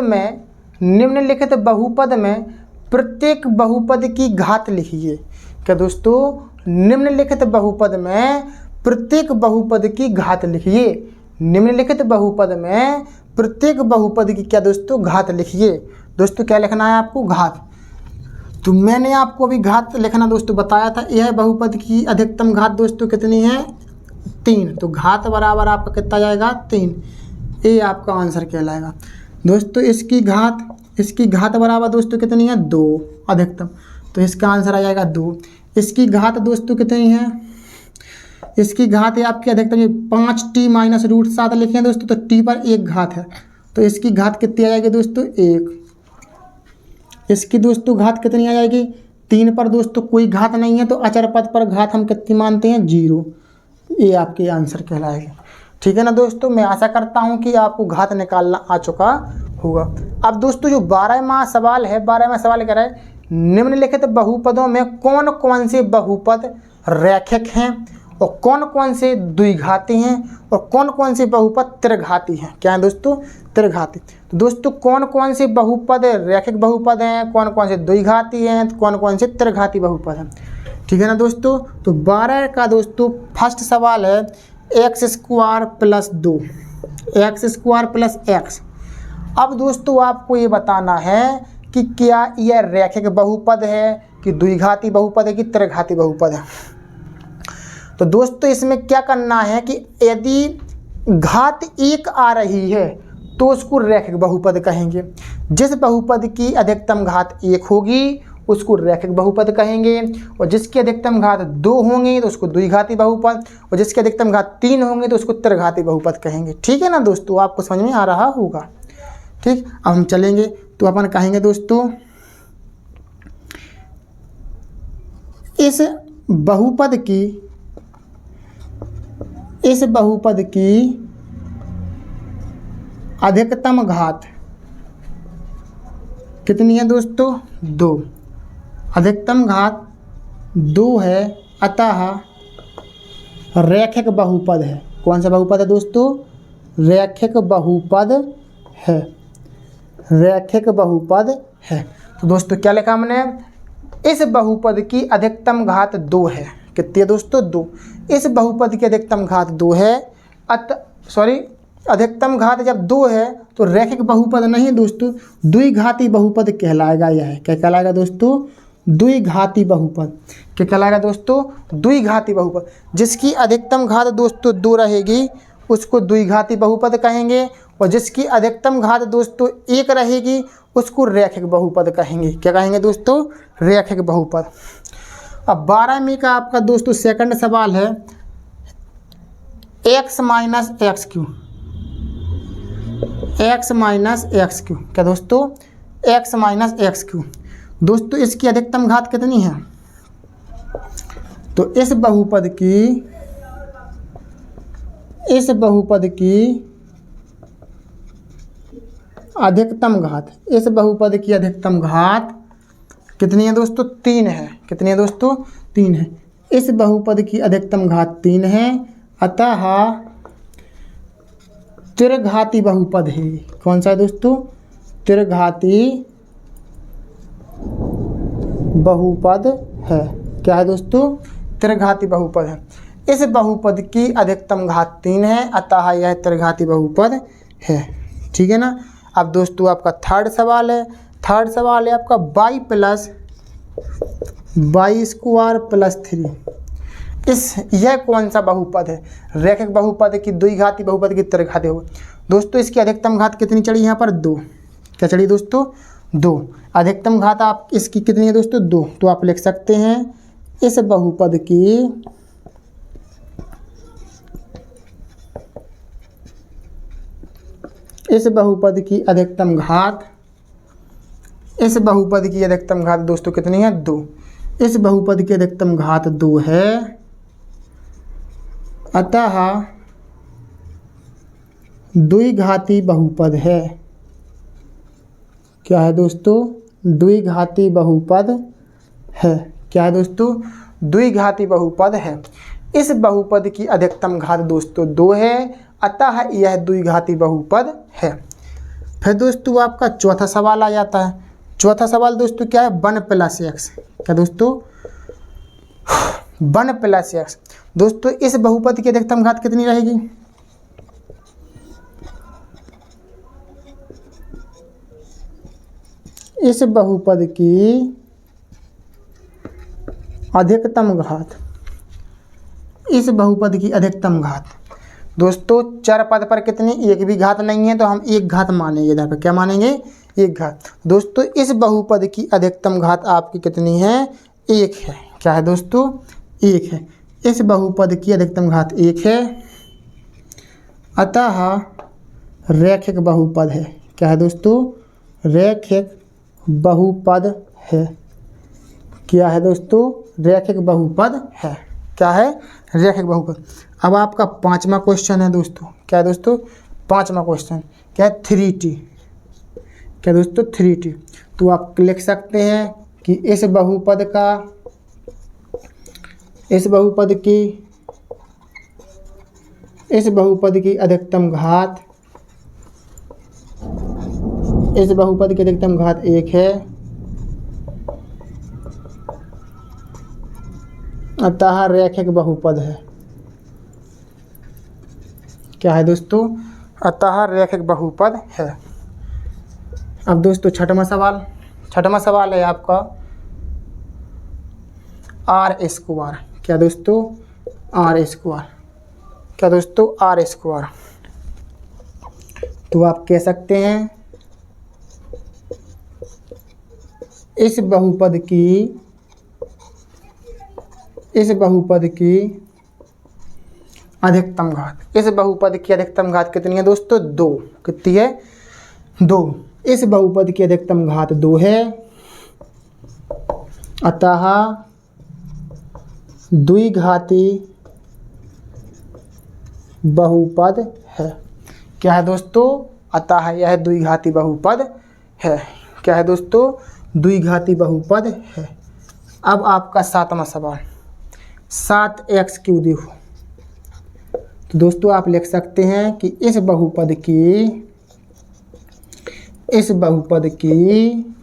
में प्रत्येक बहुपद की घात लिखिए। क्या दोस्तों निम्नलिखित बहुपद में प्रत्येक बहुपद की घात लिखिए, निम्नलिखित बहुपद में प्रत्येक बहुपद की क्या दोस्तों घात लिखिए। दोस्तों क्या लिखना है आपको घात, तो मैंने आपको अभी घात लिखना दोस्तों बताया था। यह बहुपद की अधिकतम घात दोस्तों कितनी है 3, तो घात बराबर आपका कितना जाएगा 3, ये आपका आंसर कहलाएगा दोस्तों। इसकी घात बराबर दोस्तों कितनी है 2 अधिकतम, तो इसका आंसर आ जाएगा 2। इसकी घात दोस्तों कितनी है, इसकी घात है आपकी अधिकतम 5t - √7 लिखे हैं दोस्तों, तो t पर एक घात है तो इसकी घात कितनी आ जाएगी दोस्तों 1। इसकी दोस्तों घात कितनी आ जाएगी 3 पर दोस्तों कोई घात नहीं है तो अचर पद पर घात हम कितनी मानते हैं 0, ये आपके आंसर कहलाएगा, ठीक है ना दोस्तों। मैं आशा करता हूँ कि आपको घात निकालना आ चुका होगा। अब दोस्तों जो 12वां सवाल है, 12वां सवाल कह रहा है निम्नलिखित बहुपदों में कौन कौन से बहुपद रैखिक हैं और कौन कौन से द्विघाती हैं और कौन कौन से बहुपद त्रिघाती हैं। क्या है दोस्तों त्रिघाती। तो दोस्तों कौन कौन से बहुपद रैखिक बहुपद हैं, कौन कौन से द्विघाती हैं, कौन कौन से त्रिघाती बहुपद हैं, ठीक है ना दोस्तों। तो 12 का दोस्तों फर्स्ट सवाल है x² + 2, x² + x। अब दोस्तों आपको ये बताना है कि क्या यह रैखिक बहुपद है कि द्विघाती बहुपद है कि त्रिघाती बहुपद है। तो दोस्तों इसमें क्या करना है कि यदि घात 1 आ रही है तो उसको रैखिक बहुपद कहेंगे, जिस बहुपद की अधिकतम घात 1 होगी उसको रैखिक बहुपद कहेंगे, और जिसकी अधिकतम घात 2 होंगी तो उसको द्विघाती बहुपद, और जिसकी अधिकतम घात 3 होंगे तो उसको त्रिघाती बहुपद कहेंगे, ठीक है ना दोस्तों। आपको समझ में आ रहा होगा, ठीक। अब हम चलेंगे तो अपन कहेंगे दोस्तों इस बहुपद की अधिकतम घात कितनी है दोस्तों 2, अधिकतम घात 2 है, अतः रैखिक बहुपद है। कौन सा बहुपद है दोस्तों रैखिक बहुपद है, रैखिक बहुपद है। तो दोस्तों क्या लिखा हमने, इस बहुपद की अधिकतम घात 2 है, कितनी है दोस्तों 2। इस बहुपद की अधिकतम घात 2 है, अधिकतम घात जब 2 है तो रैखिक बहुपद नहीं दोस्तों द्विघाती बहुपद कहलाएगा। यह क्या कहलाएगा दोस्तों द्विघाती बहुपद। क्या कहलाएगा दोस्तों द्विघाती बहुपद। जिसकी अधिकतम घात दोस्तों 2 रहेगी उसको द्विघाती बहुपद कहेंगे, और जिसकी अधिकतम घात दोस्तों 1 रहेगी उसको रैखिक बहुपद कहेंगे। क्या कहेंगे दोस्तों रैखिक बहुपद। अब 12वीं का आपका दोस्तों सेकंड सवाल है x minus x Q, x minus x Q. क्या दोस्तों, एक्स माइनस एक्स क्यू। दोस्तों इसकी अधिकतम घात कितनी है? तो इस बहुपद की अधिकतम घात, इस बहुपद की अधिकतम घात कितनी है दोस्तों? 3 है। कितनी है दोस्तों? 3 है। इस बहुपद की अधिकतम घात 3 है, अतः त्रिघाती बहुपद है। कौन सा है दोस्तों? त्रिघाती बहुपद है। क्या है दोस्तों? त्रिघाती बहुपद है। इस बहुपद की अधिकतम घात 3 है, अतः यह त्रिघाती बहुपद है। ठीक है ना। अब दोस्तों आपका थर्ड सवाल है। थर्ड सवाल है आपका y plus y square plus 3। यह कौन सा बहुपद है? रैखिक बहुपद की द्विघाती बहुपद की त्रिघाती बहुपद। दोस्तों इसकी अधिकतम घात कितनी चढ़ी यहाँ पर? 2। क्या चढ़ी दोस्तों? 2। अधिकतम घात आप इसकी कितनी है दोस्तों? 2। तो आप लिख सकते हैं इस बहुपद की अधिकतम घात, इस बहुपद की अधिकतम घात दोस्तों कितनी है? 2। इस बहुपद की अधिकतम घात 2 है, अतः द्विघाती बहुपद है। क्या है दोस्तों? द्विघाती बहुपद है। क्या है दोस्तों? द्विघाती बहुपद है। इस बहुपद की अधिकतम घात दोस्तों 2 है, अतः यह द्विघाती बहुपद है। फिर दोस्तों आपका चौथा सवाल आ जाता है। चौथा सवाल दोस्तों क्या है? 1 प्लस एक्स। क्या दोस्तों? 1 प्लस एक्स। दोस्तों इस बहुपद की अधिकतम घात कितनी रहेगी? इस बहुपद की अधिकतम घात, इस बहुपद की अधिकतम घात दोस्तों चर पद पर कितनी? एक भी घात नहीं है, तो हम एक घात मानेंगे। इधर पर क्या मानेंगे? एक घात। दोस्तों इस बहुपद की अधिकतम घात आपकी कितनी है? 1 है। क्या है दोस्तों? 1 है। इस बहुपद की अधिकतम घात 1 है, अतः रैखिक बहुपद है। क्या है दोस्तों? रैखिक बहुपद है। क्या है दोस्तों? रैखिक बहुपद है। क्या है? रैखिक बहुपद। अब आपका 5वां क्वेश्चन है दोस्तों। क्या है दोस्तों? 5वां क्वेश्चन क्या है? 3t। क्या दोस्तों? 3t। तो आप लिख सकते हैं कि इस बहुपद की अधिकतम घात, इस बहुपद की अधिकतम घात 1 है, अतः रैखिक बहुपद है। क्या है दोस्तों? अतः रैखिक बहुपद है। अब दोस्तों छठवां सवाल है आपका आर स्क्वायर। क्या दोस्तों? R square. क्या दोस्तों? R square. तो आप कह सकते हैं इस बहुपद की अधिकतम घात, इस बहुपद की अधिकतम घात कितनी है दोस्तों? 2। कितनी है? 2। इस बहुपद की अधिकतम घात 2 है, अतः द्विघाती बहुपद है। क्या है दोस्तों? अतः यह द्विघाती बहुपद है। क्या है दोस्तों? द्विघाती बहुपद है। अब आपका 7वां सवाल, 7x क्यू देखो। तो दोस्तों आप लिख सकते हैं कि इस बहुपद की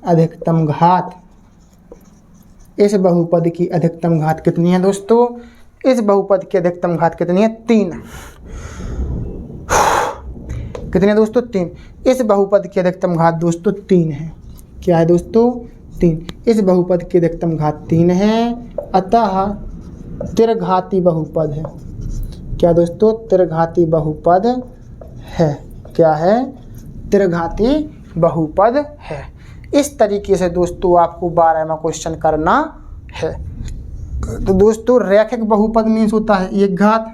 अधिकतम घात, इस बहुपद की अधिकतम घात कितनी है दोस्तों? इस बहुपद की अधिकतम घात कितनी है? 3। कितनी है दोस्तों? 3। इस बहुपद की अधिकतम घात दोस्तों 3 है। क्या है दोस्तों? 3। इस बहुपद की अधिकतम घात 3 है, अतः त्रिघाती बहुपद है। क्या दोस्तों? त्रिघाती बहुपद है। क्या है? त्रिघाती बहुपद है। इस तरीके से दोस्तों आपको 12वां क्वेश्चन करना है। तो दोस्तों रैखिक बहुपद मीन्स होता है एक घात,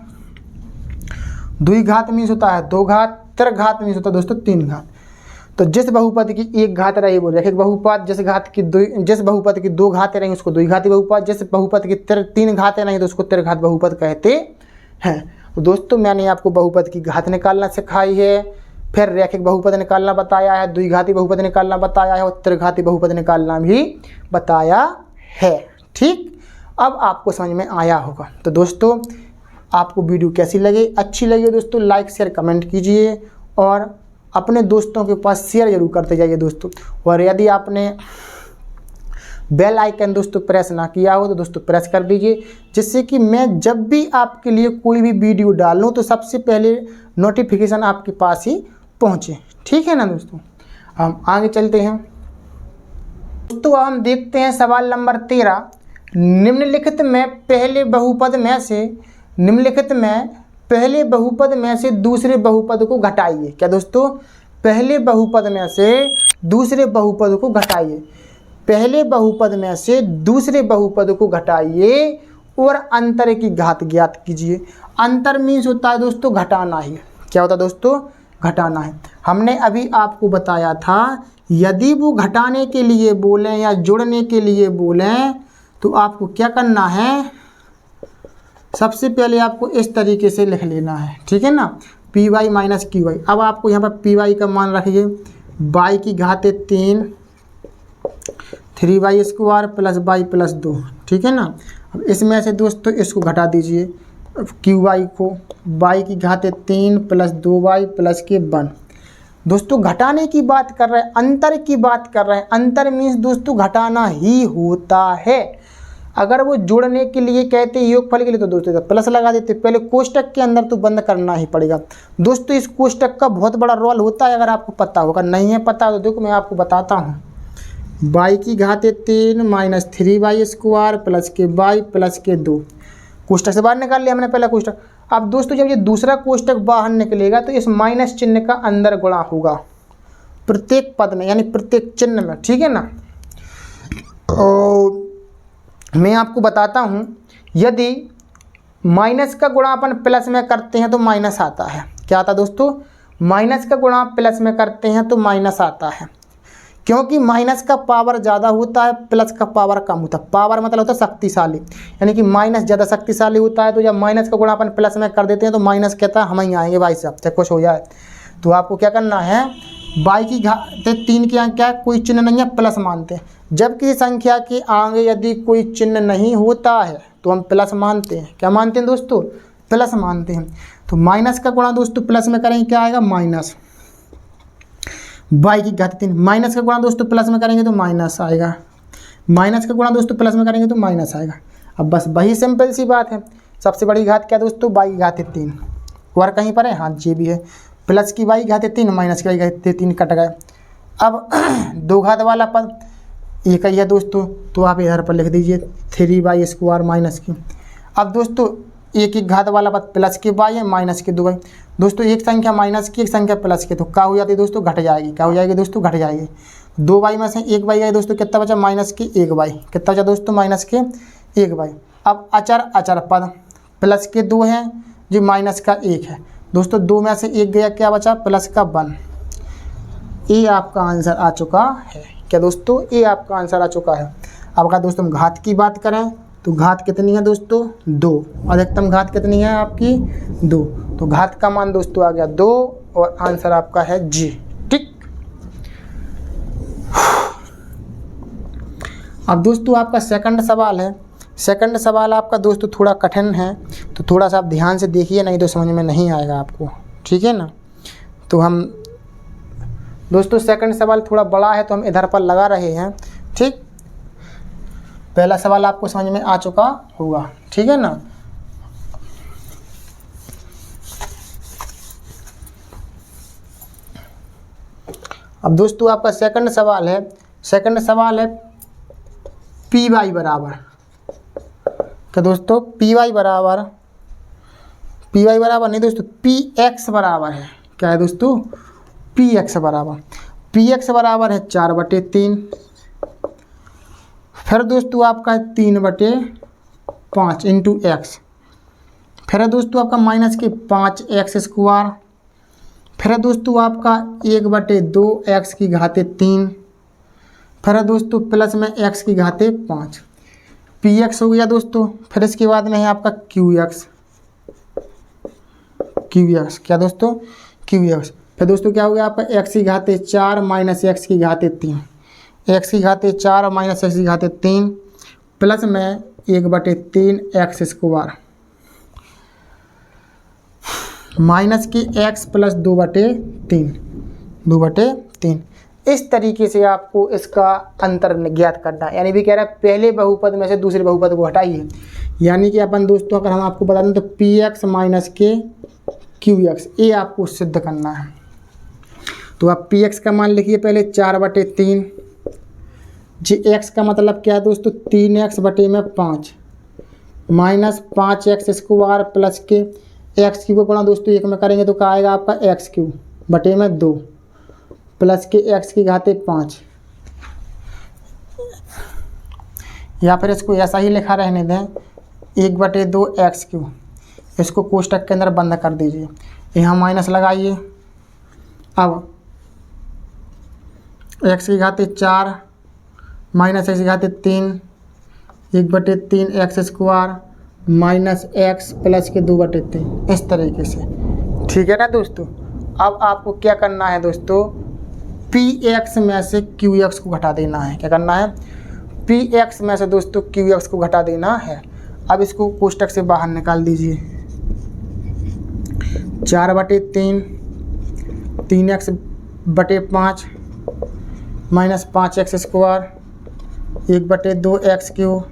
द्विघात मीन्स होता है 2 घात, त्रिघात मीन्स होता है दोस्तों 3 घात। तो जिस बहुपद की 1 घात रही वो रैखिक बहुपद, जिस बहुपद की 2 घातें रही उसको द्विघाती बहुपद, जिस बहुपद की 3 घातें नहीं तो उसको त्रिघात बहुपद कहते हैं। तो दोस्तों मैंने आपको बहुपद की घात निकालना सिखाई है, फिर रैखिक बहुपद निकालना बताया है, द्विघाती बहुपद निकालना बताया है और त्रिघाती बहुपद निकालना भी बताया है। ठीक, अब आपको समझ में आया होगा। तो दोस्तों आपको वीडियो कैसी लगी, अच्छी लगी दोस्तों लाइक शेयर कमेंट कीजिए और अपने दोस्तों के पास शेयर जरूर करते जाइए दोस्तों। और यदि आपने बेल आइकन दोस्तों प्रेस ना किया हो तो दोस्तों प्रेस कर दीजिए, जिससे कि मैं जब भी आपके लिए कोई भी वीडियो डालूं तो सबसे पहले नोटिफिकेशन आपके पास ही पहुंचे। ठीक है ना दोस्तों, हम आगे चलते हैं दोस्तों। हम देखते हैं सवाल नंबर 13। निम्नलिखित में पहले बहुपद में से दूसरे बहुपद को घटाइए। क्या दोस्तों, पहले बहुपद में से दूसरे बहुपद को घटाइए। पहले बहुपद में से दूसरे बहुपद को घटाइए और अंतर की घात ज्ञात कीजिए। अंतर मीन्स होता है दोस्तों घटाना ही। क्या होता है दोस्तों, घटाना है। हमने अभी आपको बताया था यदि वो घटाने के लिए बोलें या जोड़ने के लिए बोलें तो आपको क्या करना है, सबसे पहले आपको इस तरीके से लिख लेना है। ठीक है ना, p y minus q y. अब आपको यहाँ पर पी वाई का मान रखिए वाई की घाते 3 3y square plus y plus 2। ठीक है ना, अब इसमें से दोस्तों इसको घटा दीजिए क्यू वाई को, वाई की घाते 3 प्लस 2y प्लस के 1। दोस्तों घटाने की बात कर रहे हैं, अंतर की बात कर रहे हैं। अंतर मीन्स दोस्तों घटाना ही होता है। अगर वो जोड़ने के लिए कहते योगफल के लिए तो दोस्तों प्लस लगा देते, पहले कोष्टक के अंदर तो बंद करना ही पड़ेगा दोस्तों। इस कोष्टक का बहुत बड़ा रोल होता है, अगर आपको पता होगा, नहीं है पता तो देखो मैं आपको बताता हूँ। वाई की घाते 3 माइनस 3y स्क्वायर प्लस के y प्लस के 2। कोष्टक से बाहर निकाल लिया हमने पहला कोष्टक। अब दोस्तों जब ये दूसरा कोष्टक बाहर निकलेगा तो इस माइनस चिन्ह का अंदर गुणा होगा प्रत्येक पद में, यानी प्रत्येक चिन्ह में। ठीक है ना, और मैं आपको बताता हूँ यदि माइनस का गुणा अपन प्लस में करते हैं तो माइनस आता है। क्या आता है दोस्तों, माइनस का गुणा प्लस में करते हैं तो माइनस आता है, क्योंकि माइनस का पावर ज़्यादा होता है प्लस का पावर कम होता है। पावर मतलब होता है शक्तिशाली, यानी कि माइनस ज़्यादा शक्तिशाली होता है। तो जब माइनस का गुणा अपन प्लस में कर देते हैं तो माइनस कहता है हम ही आएंगे भाई साहब, चाहे कुछ हो जाए। तो आपको क्या करना है, वाई की घाते 3 के यहाँ क्या कोई चिन्ह नहीं है, प्लस मानते हैं। जब किसी संख्या के आगे यदि कोई चिन्ह नहीं होता है तो हम प्लस मानते हैं। क्या मानते हैं दोस्तों, प्लस मानते हैं। तो माइनस का गुणा दोस्तों प्लस में करेंगे क्या आएगा, माइनस वाई की घात 3। माइनस का गुणा दोस्तों प्लस में करेंगे तो माइनस आएगा, माइनस का गुणा दोस्तों प्लस में करेंगे तो माइनस आएगा। अब बस वही सिंपल सी बात है। सबसे बड़ी घात क्या दोस्तों, वाई की घात 3। और कहीं पर है, हाँ ये भी है, प्लस की वाई घाते 3 माइनस की वाई घाते 3 कट गए। अब 2 घात वाला पद एक ही है दोस्तों, तो आप इधर पर लिख दीजिए 3y स्क्वायर माइनस की। अब दोस्तों एक घात वाला पद प्लस के वाई है माइनस के 2y। दोस्तों एक संख्या माइनस की एक संख्या प्लस के, तो क्या हो जाती है दोस्तों, घट जाएगी। क्या हो जाएगी दोस्तों, घट जाएगी। 2y में से 1y है दोस्तों, कितना बचा, माइनस के 1y। कितना बचा दोस्तों, माइनस के 1y। अब अचर पद प्लस के 2 हैं जो माइनस का 1 है दोस्तों। 2 में से 1 गया, क्या बचा, प्लस का 1। ये आपका आंसर आ चुका है। क्या दोस्तों, ये आपका आंसर आ चुका है। अब अगर दोस्तों हम घात की बात करें तो घात कितनी है दोस्तों, 2। अधिकतम घात कितनी है आपकी, 2। तो घात का मान दोस्तों आ गया 2 और आंसर आपका है जी। ठीक, अब दोस्तों आपका सेकंड सवाल है। सेकंड सवाल आपका दोस्तों थोड़ा कठिन है, तो थोड़ा सा आप ध्यान से देखिए, नहीं तो समझ में नहीं आएगा आपको। ठीक है ना, तो हम दोस्तों सेकंड सवाल थोड़ा बड़ा है तो हम इधर पर लगा रहे हैं। ठीक, पहला सवाल आपको समझ में आ चुका होगा। ठीक है ना, अब दोस्तों आपका सेकंड सवाल है। सेकंड सवाल है पी वाई बराबर, तो दोस्तों पी वाई बराबर नहीं दोस्तों, पी एक्स बराबर है। क्या है दोस्तों, पी एक्स बराबर है 4/3। फिर दोस्तों आपका है 3/5 इंटू एक्स। फिर है दोस्तों आपका माइनस के 5x², फिर है दोस्तों आपका 1/2 x की घाते 3, फिर है दोस्तों प्लस में x की घाते 5, px हो गया दोस्तों। फिर इसके बाद में है आपका qx, क्या दोस्तों qx। फिर दोस्तों क्या हो गया आपका x की घाते 4 माइनस x की घाते 3, x की घाते 4 और माइनस x की घाते 3 प्लस में 1/3 x² माइनस की x प्लस 2/3। इस तरीके से आपको इसका अंतर ज्ञात करना है। यानी भी कह रहा है पहले बहुपद में से दूसरे बहुपद को हटाइए। यानी कि अपन दोस्तों अगर हम आपको बता दें तो px माइनस के qx, ये आपको सिद्ध करना है। तो आप px का मान लिखिए पहले 4/3, जी x का मतलब क्या है दोस्तों 3x/5 माइनस 5x² प्लस के x³ को गुणा दोस्तों 1 में करेंगे तो क्या आएगा आपका x³/2 प्लस के x की घाते 5, या फिर इसको ऐसा ही लिखा रहने दें 1/2 x³। इसको कोष्टक के अंदर बंद कर दीजिए, यहाँ माइनस लगाइए। अब x की घाते 4 माइनस x की घाते 3 1/3 x² माइनस x प्लस के 2/3, इस तरीके से। ठीक है ना दोस्तों। अब आपको क्या करना है दोस्तों, px में से qx को घटा देना है। क्या करना है, px में से दोस्तों qx को घटा देना है। अब इसको कोष्टक से बाहर निकाल दीजिए, 4/3 3x/5 minus 5x² 1/2 x³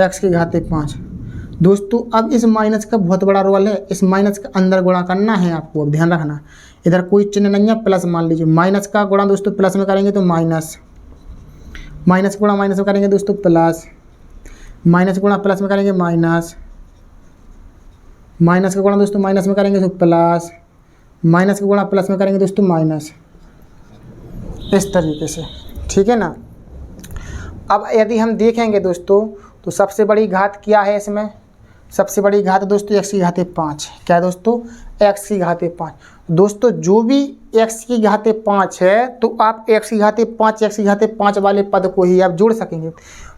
x की घाते 5। दोस्तों अब इस माइनस का बहुत बड़ा रोल है, इस माइनस का अंदर गुणा करना है आपको। अब ध्यान रखना इधर कोई चिन्ह नहीं है, प्लस मान लीजिए। माइनस का गुणा दोस्तों प्लस में करेंगे तो माइनस, माइनस गुणा माइनस में करेंगे दोस्तों प्लस, माइनस गुणा प्लस में करेंगे माइनस, माइनस का गुणा दोस्तों माइनस में करेंगे तो प्लस, माइनस का गुणा प्लस में करेंगे दोस्तों माइनस, इस तरीके से। ठीक है ना। अब यदि हम देखेंगे दोस्तों तो सबसे बड़ी घात क्या है इसमें, सबसे बड़ी घात दोस्तों x की घाते 5। क्या है दोस्तों, x की घाते 5। दोस्तों जो भी x की घाते 5 है तो आप x की घाते 5 वाले पद को ही आप जोड़ सकेंगे।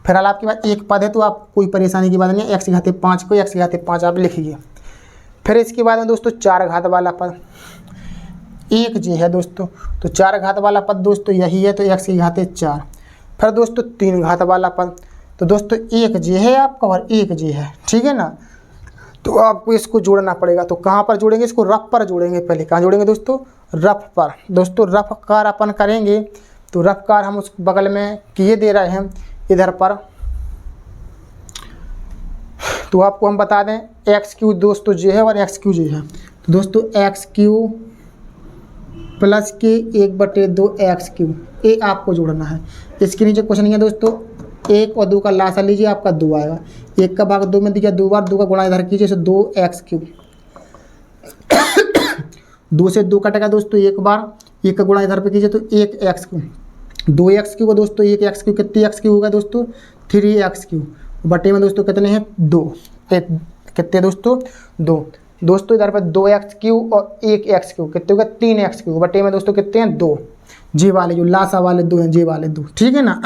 फिलहाल आपके पास एक पद है तो आप कोई परेशानी की बात नहीं है, x की घाते 5 को x की घाते 5 आप लिखिए। फिर इसके बाद में दोस्तों 4 घात वाला पद एक जी है दोस्तों, तो 4 घात वाला पद दोस्तों यही है, तो x की घाते 4। फिर दोस्तों 3 घात वाला पद, तो दोस्तों एक जे है आपका और एक जे है। ठीक है ना। तो आपको इसको जोड़ना पड़ेगा। तो कहाँ पर जोड़ेंगे, इसको रफ पर जोड़ेंगे। पहले कहाँ जोड़ेंगे दोस्तों, रफ पर। दोस्तों रफ कार अपन करेंगे तो रफ कार हम उस बगल में किए दे रहे हैं इधर पर। तो आपको हम बता दें x³ दोस्तों जे है और x³ जे है। तो दोस्तों x³ प्लस के 1/2 x³ ये आपको जोड़ना है। इसके नीचे कुछ नहीं है दोस्तों, 1 और 2 का लासा लीजिए, आपका 2 आएगा। 1 का भाग 2 में दिया 2 बार, 2 का गुणा इधर कीजिए, 2x³। 2 से 2 कटेगा दोस्तों 1 बार, 1 का गुणा इधर पे कीजिए तो 1x³। 2x³ को दोस्तों 1x³ कितनी x³ होगा दोस्तों 3x³ बटे में दोस्तों कितने हैं 2, कितने दोस्तों 2। दोस्तों इधर पर 2x³ और 1x³ कितने होगा 3x³ बटे में दोस्तों कितने हैं 2। जी वाले जो लासा वाले 2 हैं, जी वाले 2। ठीक है ना।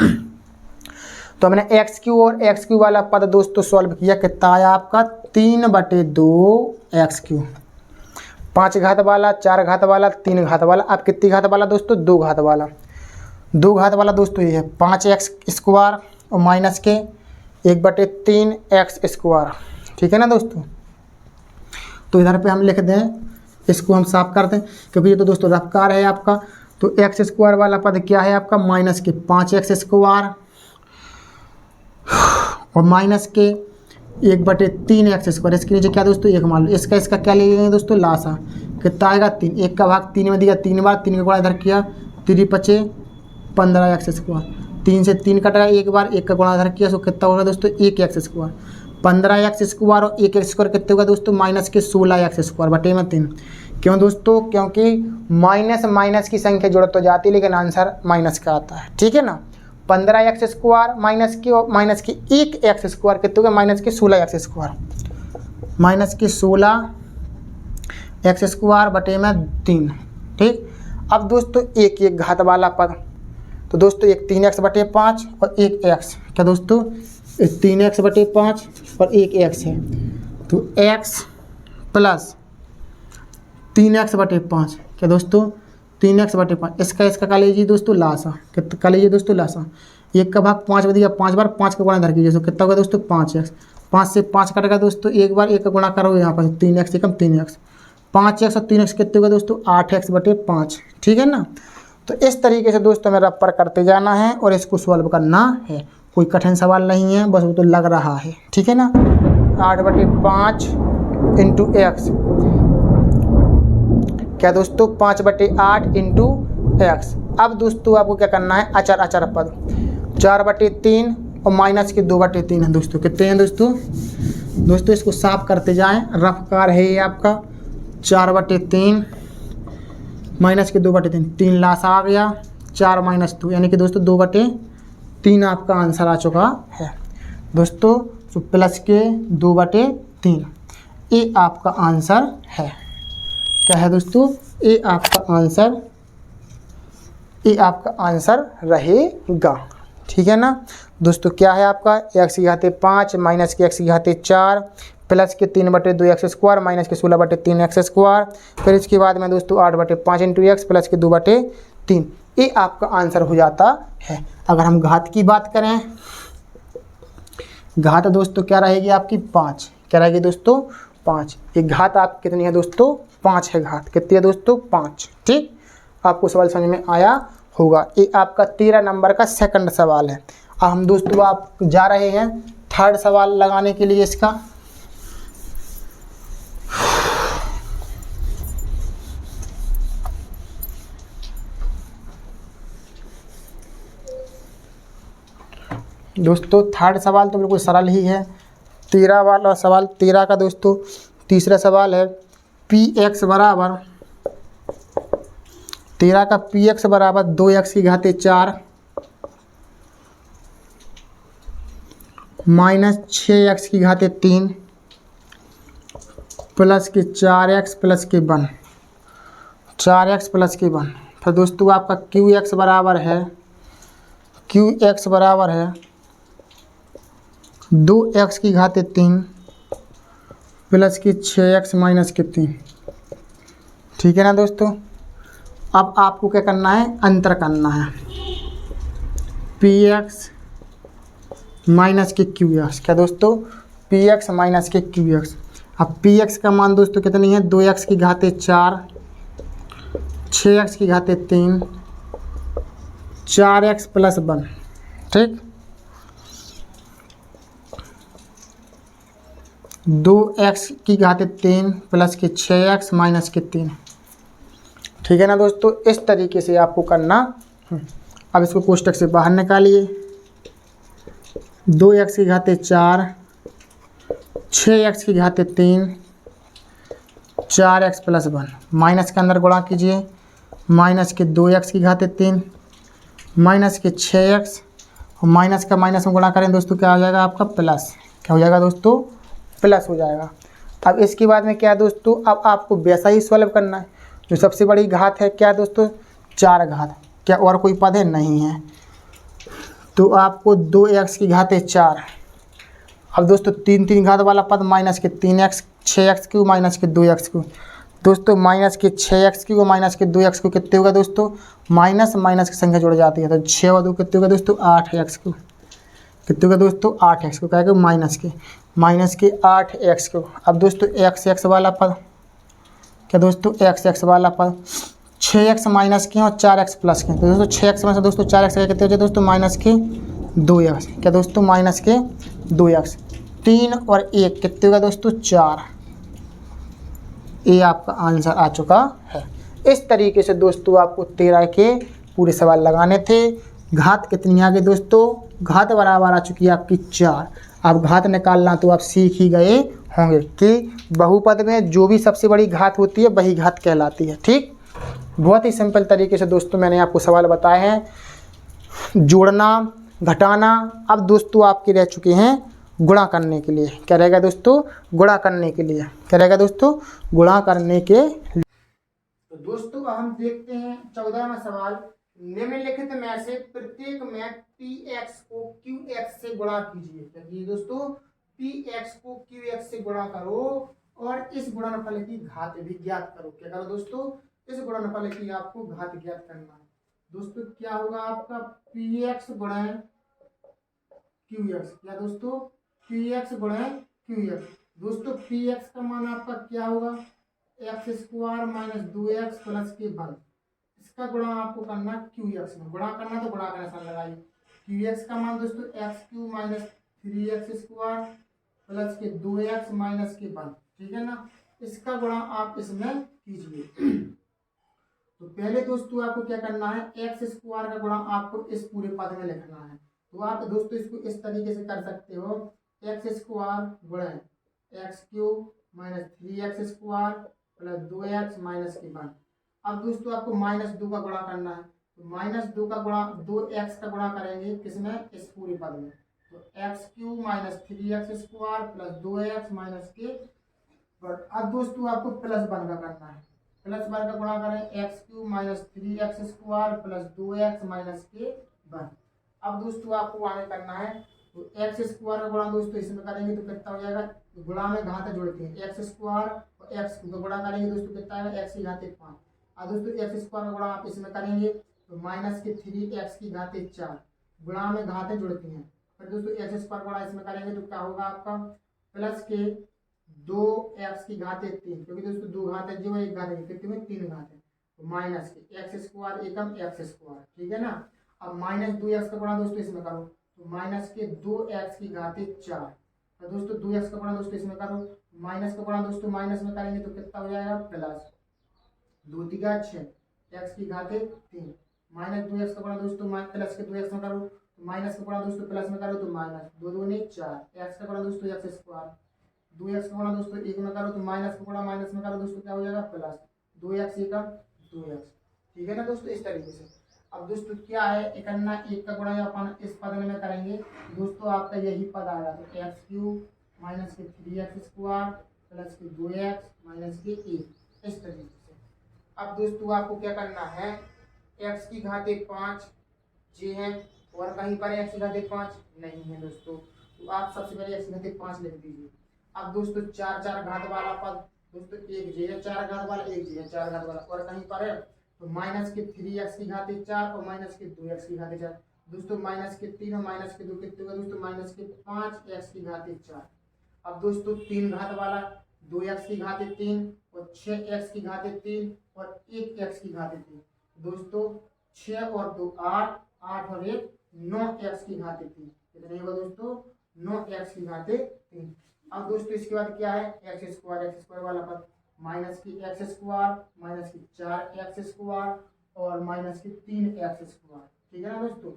तो हमने x³ और x³ वाला पद दोस्तों सॉल्व किया, कितना आया आपका 3/2 x³। 5 घात वाला, 4 घात वाला, 3 घात वाला। अब कितनी घात वाला दोस्तों 2 घात वाला। 2 घात वाला दोस्तों ये है 5x² और माइनस के 1/3 x²। ठीक है ना दोस्तों। तो इधर पे हम लिख दें, इसको हम साफ कर दें क्योंकि ये तो दोस्तों रफ्कार है आपका। तो x² वाला पद क्या है आपका माइनस के 5x² और माइनस के 1/3 x²। इसके नीचे क्या दोस्तों 1 मान लो, इसका क्या ले लेंगे दोस्तों लासा, कितना आएगा 3। 1 का भाग 3 में दिया 3 बार, 3 का गुणा इधर किया 3 × 5 = 15x²। 3 से 3 कटेगा 1 बार, 1 का गुणा इधर किया तो कितना होगा दोस्तों 1x²। 15x² और 1x² कितने होगा दोस्तों माइनस के 16x² बटे में 3। क्यों दोस्तों, क्योंकि माइनस माइनस की संख्या जुड़ तो जाती है लेकिन आंसर माइनस का आता है। ठीक है ना। 15x² माइनस की 1x² कितने होगा माइनस के 16x²। माइनस के 16 एक्स स्क्वायर बटे में 3। ठीक, अब दोस्तों एक घात वाला पद, तो दोस्तों एक 3x बटे 5 और एक x, क्या दोस्तों 3x बटे 5 और एक x है, तो x प्लस 3x बटे 5, क्या दोस्तों 3x बटे 5, इसका का लीजिए दोस्तों लासा, कितना का लीजिए दोस्तों लासा, 1 का भाग 5 बदिया 5 बार, 5 का गुणा इधर कीजिए, तो कितना होगा दोस्तों 5x, 5 से 5 कटेगा दोस्तों, एक बार 1 का गुणा करो यहाँ पर 3x से कम 3x, 5x और 3x कितने होगा दोस्तों 8x बटे 5। ठीक है ना, तो इस तरीके से दोस्तों मेरा रफ करते जाना है और इसको सॉल्व करना है, कोई कठिन सवाल नहीं है, बस वो तो लग रहा है। ठीक है ना, 8 बटे 5 इंटू एक्स, क्या दोस्तों 5 बटे 8 इंटू एक्स। अब दोस्तों आपको क्या करना है, अचर अचर पद, 4 बटे 3 और माइनस के 2 बटे 3 है दोस्तों, कितने हैं दोस्तों, इसको साफ करते जाएं, रफ कार है ये आपका, 4 बटे 3 माइनस के 2 बटे 3, 3 लास आ गया, 4 माइनस 2 यानी कि दोस्तों 2 बटे 3 आपका आंसर आ चुका है दोस्तों, तो प्लस के 2 बटे 3 ये आपका आंसर है। क्या है दोस्तों, ये आपका आंसर रहेगा। ठीक है ना दोस्तों, क्या है आपका x की घाते 5 माइनस के x की घाते 4 प्लस के 3 बटे 2 एक्स स्क्वायर माइनस के 16 बटे 3 एक्स स्क्वायर, फिर इसके बाद में दोस्तों 8 बटे 5 इंटू एक्स प्लस के 2 बटे 3, ये आपका आंसर हो जाता है। अगर हम घात की बात करें, घात दोस्तों क्या रहेगी आपकी 5, क्या रहेगी दोस्तों 5, ये घात आप कितनी है दोस्तों 5 है, घात कितनी है दोस्तों 5। ठीक, आपको सवाल समझ में आया होगा। ये आपका 13 नंबर का सेकंड सवाल है। अब हम दोस्तों आप जा रहे हैं थर्ड सवाल लगाने के लिए इसका। दोस्तों थर्ड सवाल तो बिल्कुल सरल ही है, 13 वाला सवाल, 13 का दोस्तों तीसरा सवाल है, px बराबर 13 का px बराबर 2x की घाते 4 माइनस 6x की घाते 3 प्लस के 4x प्लस के 1, 4x प्लस के 1। फिर दोस्तों आपका qx बराबर है 2x की घाते 3 प्लस की 6x माइनस के 3। ठीक है ना दोस्तों, अब आपको क्या करना है, अंतर करना है, px माइनस के qx, क्या दोस्तों px माइनस के qx। अब px का मान दोस्तों कितनी है, 2x की घाते 4 6x की घाते 3 4x प्लस 1। ठीक, 2x की घाते 3 प्लस के 6x माइनस के 3। ठीक है ना दोस्तों, इस तरीके से आपको करना। अब इसको कोष्टक से बाहर निकालिए, 2x की घाते 4 6x की घाते 3 4x प्लस 1, माइनस के अंदर गुणा कीजिए, माइनस के 2x की घाते 3 माइनस के 6x और माइनस का माइनस में गुणा करें दोस्तों क्या हो जाएगा आपका प्लस, क्या हो जाएगा दोस्तों प्लस हो जाएगा। अब इसके बाद में क्या है दोस्तों, अब आपको वैसा ही सॉल्व करना है, जो सबसे बड़ी घात है क्या दोस्तों 4 घात, क्या और कोई पद है नहीं है, तो आपको 2x की घाते 4। अब दोस्तों 3 घात वाला पद माइनस के 3x 6x क्यू माइनस के 2x क्यू, दोस्तों माइनस के 6x क्यू माइनस के 2x क्यू कितने होगा दोस्तों, माइनस माइनस की संख्या जुड़ जाती है, तो 6 और 2 कितने होगा दोस्तों 8x क्यू, कितने होगा दोस्तों 8x क्यू, कहेगा माइनस के 8x क्यू। अब दोस्तों x वाला पद, क्या दोस्तों x वाला पद 6x माइनस के और 4x प्लस के, तो दोस्तों 6x में से दोस्तों 4x कितने हो जाए दोस्तों माइनस के 2x, क्या दोस्तों माइनस के 2x, 3 और 1 कितने होगा दोस्तों 4। ये आपका आंसर आ चुका है। इस तरीके से दोस्तों आपको 13 के पूरे सवाल लगाने थे। घात कितनी आ गई दोस्तों, घात बराबर आ चुकी है आपकी 4। अब घात निकालना तो आप सीख ही गए होंगे कि बहुपद में जो भी सबसे बड़ी घात होती है वही घात कहलाती है। ठीक, बहुत ही सिंपल तरीके से दोस्तों मैंने आपको सवाल बताए हैं, जोड़ना घटाना। अब दोस्तों आपके रह चुके हैं गुणा करने के लिए। क्या रहेगा दोस्तों? गुणा करने के लिए। क्या रहेगा दोस्तों? गुणा करने के लिए। तो दोस्तों हम देखते हैं 14वां सवाल। निम्नलिखित में से प्रत्येक में px को qx से गुणा कीजिए। क्या कीजिए दोस्तों? px को qx से गुणा करो और इस गुणनफल की घात भी ज्ञात करो। क्या करो दोस्तों? इस गुणनफल की आपको घात ज्ञात करना है। दोस्तों क्या होगा आपका? px गुणा qx। क्या दोस्तों? px गुणा qx। दोस्तों px का मान आपका क्या होगा? X square minus 2x plus के वर्ग। इसका गुणा आपको करना qx में। गुणा करना तो गुणा का निशान लगाइए। qx का मान दोस्तों x³ minus 3x square plus के 2x माइनस के वर्ग। ठीक है ना? इसका गुणा आप इसमें कीजिए। तो पहले दोस्तों आपको क्या करना है? एक्स स्क्वायर का गुणा आपको इस पूरे पद में लिखना है। तो आप दोस्तों इसको इस तरीके से कर सकते हो। एक्स स्क्वायर गुणा x³ minus 3x square plus 2x minus के वन। अब दोस्तों आपको -2 का गुणा करना है। तो -2 का गुणा 2x का गुणा करेंगे किसमें? इस पूरे पद में। तो x³ minus 3x square plus 2x minus के वन। अब दोस्तों आपको प्लस 1 का करना है। प्लस 1 का गुणा करें x³ minus 3x square plus 2x minus के वन। अब दोस्तों आपको आगे करना है। तो एक्स स्क्वायर का गुणा दोस्तों इसमें करेंगे तो कितना हो जाएगा? गुणा में घात जोड़ते हैं। एक्स स्क्वायर और एक्स का गुणा करेंगे दोस्तों कितना आएगा? एक्स की घात 5। अब दोस्तों एक्स स्क्वायर का गुणा आप इसमें करेंगे तो माइनस के 3x की घात 4। गुणा में घातें जुड़ती हैं। फिर दोस्तों एक्स स्क्वायर गुणा इसमें करेंगे तो क्या होगा आपका? प्लस के 2x की घात 3, क्योंकि दोस्तों 2 घात है जो एक घात है कितने में 3 घात है। तो माइनस के एक्स स्क्वायर एकम एक्स स्क्वायर। ठीक है ना? अब -2x का गुणा दोस्तों इसमें करो तो माइनस के 2x की घात 4। तो दोस्तों 2x का गुणा दोस्तों इसमें करो। माइनस का गुणा दोस्तों माइनस में करेंगे तो कितना हो जाएगा? प्लस 2 3 6 x की घात 3 माइनस 2x का गुणा दोस्तों प्लस के 2x में करो तो माइनस का गुणा दोस्तों प्लस में करो तो माइनस 2 2 4 x का गुणा दोस्तों x स्क्वायर 2x का गुणा दोस्तों एक में करो तो माइनस का गुणा माइनस में करो दोस्तों क्या हो जाएगा? प्लस 2x एकम 2x। ठीक है ना दोस्तों? इस तरीके से। अब दोस्तों क्या है? 1 का गुणा अपन इस पद में करेंगे दोस्तों आपका यही पद आएगा। तो x³ माइनस के 3x स्क्वायर प्लस के 2x माइनस के 1। इस तरीके से। अब दोस्तों आपको क्या करना है? x की घात 5 जी है और कहीं पर x की घात 5 नहीं है दोस्तों। तो आप सबसे पहले x की घात 5 लिख दीजिए। अब दोस्तों 4 4 घात वाला पद दोस्तों 1 जी है 4 घात वाला 1 जी है 4 घात वाला और कहीं पर है तो माइनस के 3x की घात 4 और माइनस के 2x की घात 4। दोस्तों माइनस के 3 और माइनस के 2 कितने होगा दोस्तों? माइनस के 5x की घात 4। अब दोस्तों 3 घात वाला 2x की घात 3 और 6x की घात 3 और 1x की घात 3। दोस्तों 6 और 2 8 8 और 1 9x की घात 3। कितने होगा दोस्तों? 9x की घात 3। अब दोस्तों इसके बाद क्या है? एक्स स्क्वायर वाला पद माइनस की एक्स स्क्वायर माइनस की 4x स्क्वायर और माइनस की 3x स्क्वायर। ठीक है ना दोस्तों?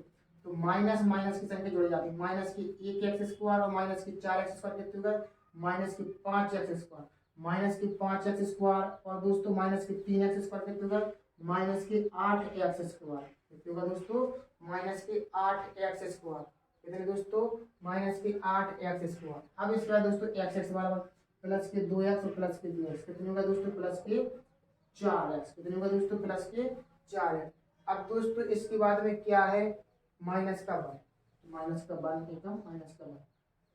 तो माइनस माइनस की संख्या जोड़ी जाती है। माइनस की 1x स्क्वायर और माइनस की 4x स्क्वायर कितने होगा? माइनस की 5x स्क्वायर माइनस की 5x स्क्वायर और दोस्तों माइनस की 3x स्क्वायर कितने होगा? माइनस की 8x स्क्वायर। कितने होगा दोस्तों? माइनस की 8x स्क्वायर। कितने दोस्तों? माइनस की 8x स्क्वायर। अब इसके बाद दोस्तों x वाला प्लस के 2x और प्लस के 2x कितने होगा दोस्तों? प्लस के 4x। कितने होगा दोस्तों? प्लस के 4x। अब दोस्तों इसके बाद में क्या है? माइनस का 1 माइनस का 1 एकम माइनस का 1।